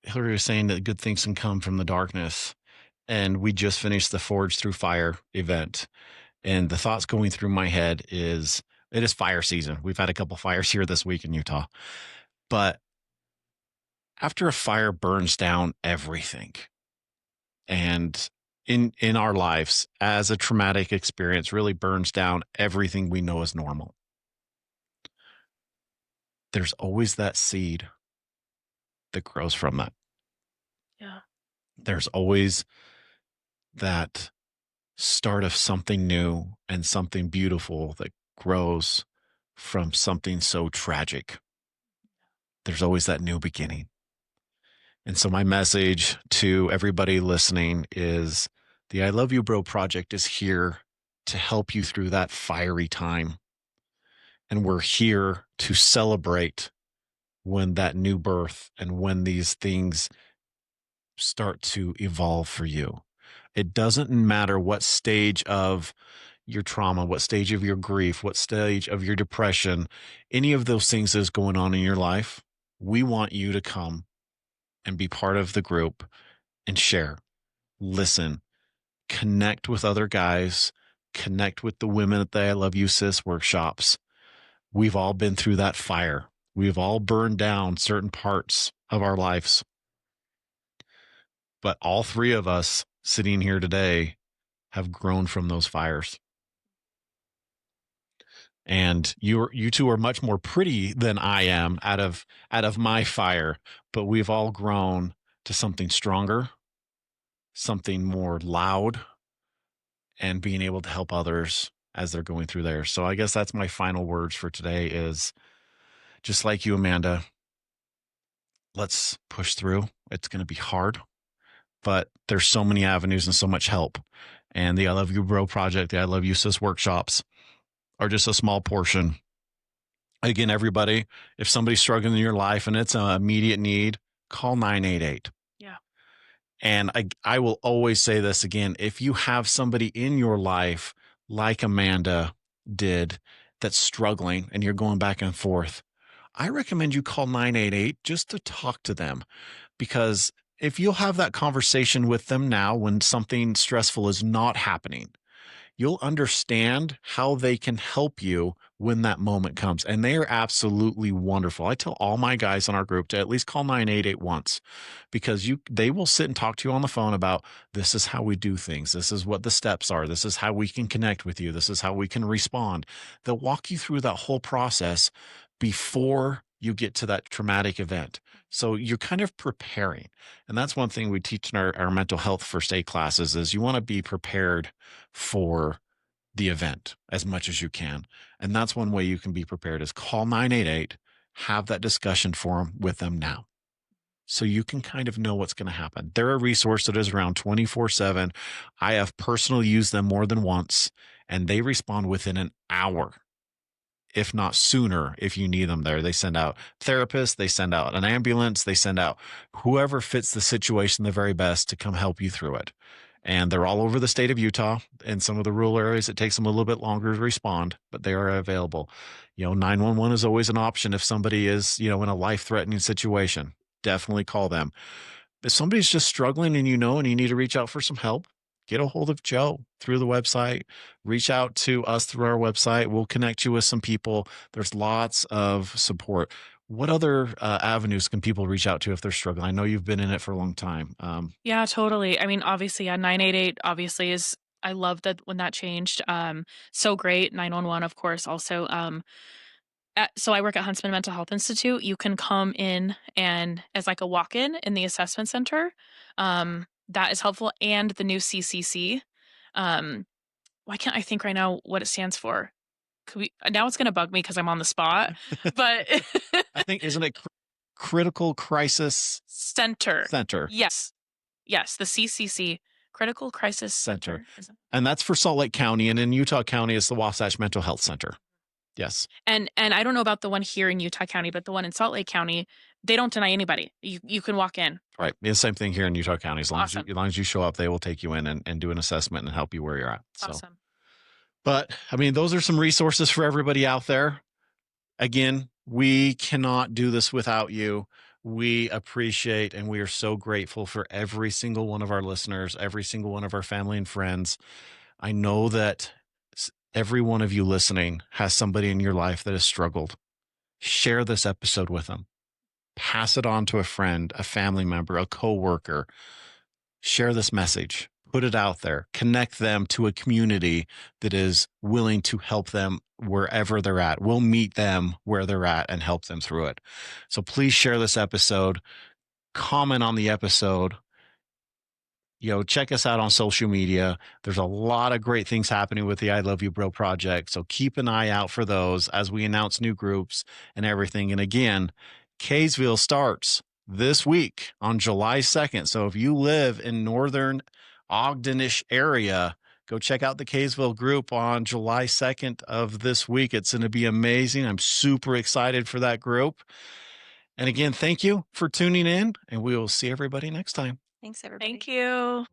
Hillary was saying that good things can come from the darkness, and we just finished the Forge Through Fire event. And the thoughts going through my head is, it is fire season. We've had a couple fires here this week in Utah, but after a fire burns down everything, and in our lives as a traumatic experience really burns down everything we know as normal, there's always that seed that grows from that. Yeah. There's always that start of something new and something beautiful that grows from something so tragic. There's always that new beginning. And so my message to everybody listening is the I Love You Bro Project is here to help you through that fiery time. And we're here to celebrate when that new birth and when these things start to evolve for you. It doesn't matter what stage of your trauma, what stage of your grief, what stage of your depression, any of those things is going on in your life. We want you to come and be part of the group and share, listen, connect with other guys, connect with the women at the I Love You Sis workshops. We've all been through that fire. We've all burned down certain parts of our lives. But all three of us sitting here today have grown from those fires. And you two are much more pretty than I am out of my fire, but we've all grown to something stronger, something more loud, and being able to help others as they're going through theirs. So I guess that's my final words for today is, just like you, Amanda, let's push through. It's going to be hard, but there's so many avenues and so much help. And the I Love You Bro Project, the I Love You Sis workshops are just a small portion. Again, everybody, if somebody's struggling in your life and it's an immediate need, call 988. Yeah. And I will always say this again, if you have somebody in your life like Amanda did that's struggling and you're going back and forth, I recommend you call 988 just to talk to them, because if you'll have that conversation with them now when something stressful is not happening, you'll understand how they can help you when that moment comes. And they are absolutely wonderful. I tell all my guys in our group to at least call 988 once, because they will sit and talk to you on the phone about, this is how we do things. This is what the steps are. This is how we can connect with you. This is how we can respond. They'll walk you through that whole process before you get to that traumatic event. So you're kind of preparing. And that's one thing we teach in our mental health first aid classes, is you want to be prepared for the event as much as you can. And that's one way you can be prepared, is call 988, have that discussion with them now, so you can kind of know what's going to happen. They're a resource that is around 24/7. I have personally used them more than once, and they respond within an hour, if not sooner, if you need them there. They send out therapists, they send out an ambulance, they send out whoever fits the situation the very best to come help you through it. And they're all over the state of Utah. In some of the rural areas, it takes them a little bit longer to respond, but they are available. 911 is always an option if somebody is, in a life-threatening situation. Definitely call them. If somebody's just struggling and you need to reach out for some help, get a hold of Joe through the website. Reach out to us through our website. We'll connect you with some people. There's lots of support. What other avenues can people reach out to if they're struggling? I know you've been in it for a long time. Yeah, totally. I mean, obviously, 988 obviously is, I love that when that changed. So great. 911, of course, also. So I work at Huntsman Mental Health Institute. You can come in and as like a walk-in in the assessment center. That is helpful. And the new CCC. Why can't I think right now what it stands for? Now it's going to bug me because I'm on the spot, but I think, isn't it Critical Crisis Center? Yes. Yes, the CCC, Critical Crisis Center. And that's for Salt Lake County, and in Utah County, it's the Wasatch Mental Health Center. Yes. And I don't know about the one here in Utah County, but the one in Salt Lake County, they don't deny anybody. You can walk in. Right. The same thing here in Utah County. As long as you show up, they will take you in and do an assessment and help you where you're at. So. Awesome. But I mean, those are some resources for everybody out there. Again, we cannot do this without you. We appreciate and we are so grateful for every single one of our listeners, every single one of our family and friends. I know that every one of you listening has somebody in your life that has struggled. Share this episode with them. Pass it on to a friend, a family member, a coworker. Share this message. Put it out there. Connect them to a community that is willing to help them wherever they're at. We'll meet them where they're at and help them through it. So please share this episode. Comment on the episode. Check us out on social media. There's a lot of great things happening with the I Love You Bro project. So keep an eye out for those as we announce new groups and everything. And again, Kaysville starts this week on July 2nd. So if you live in northern Ogdenish area, go check out the Kaysville group on July 2nd of this week. It's going to be amazing. I'm super excited for that group. And again, thank you for tuning in, and we will see everybody next time. Thanks, everybody. Thank you.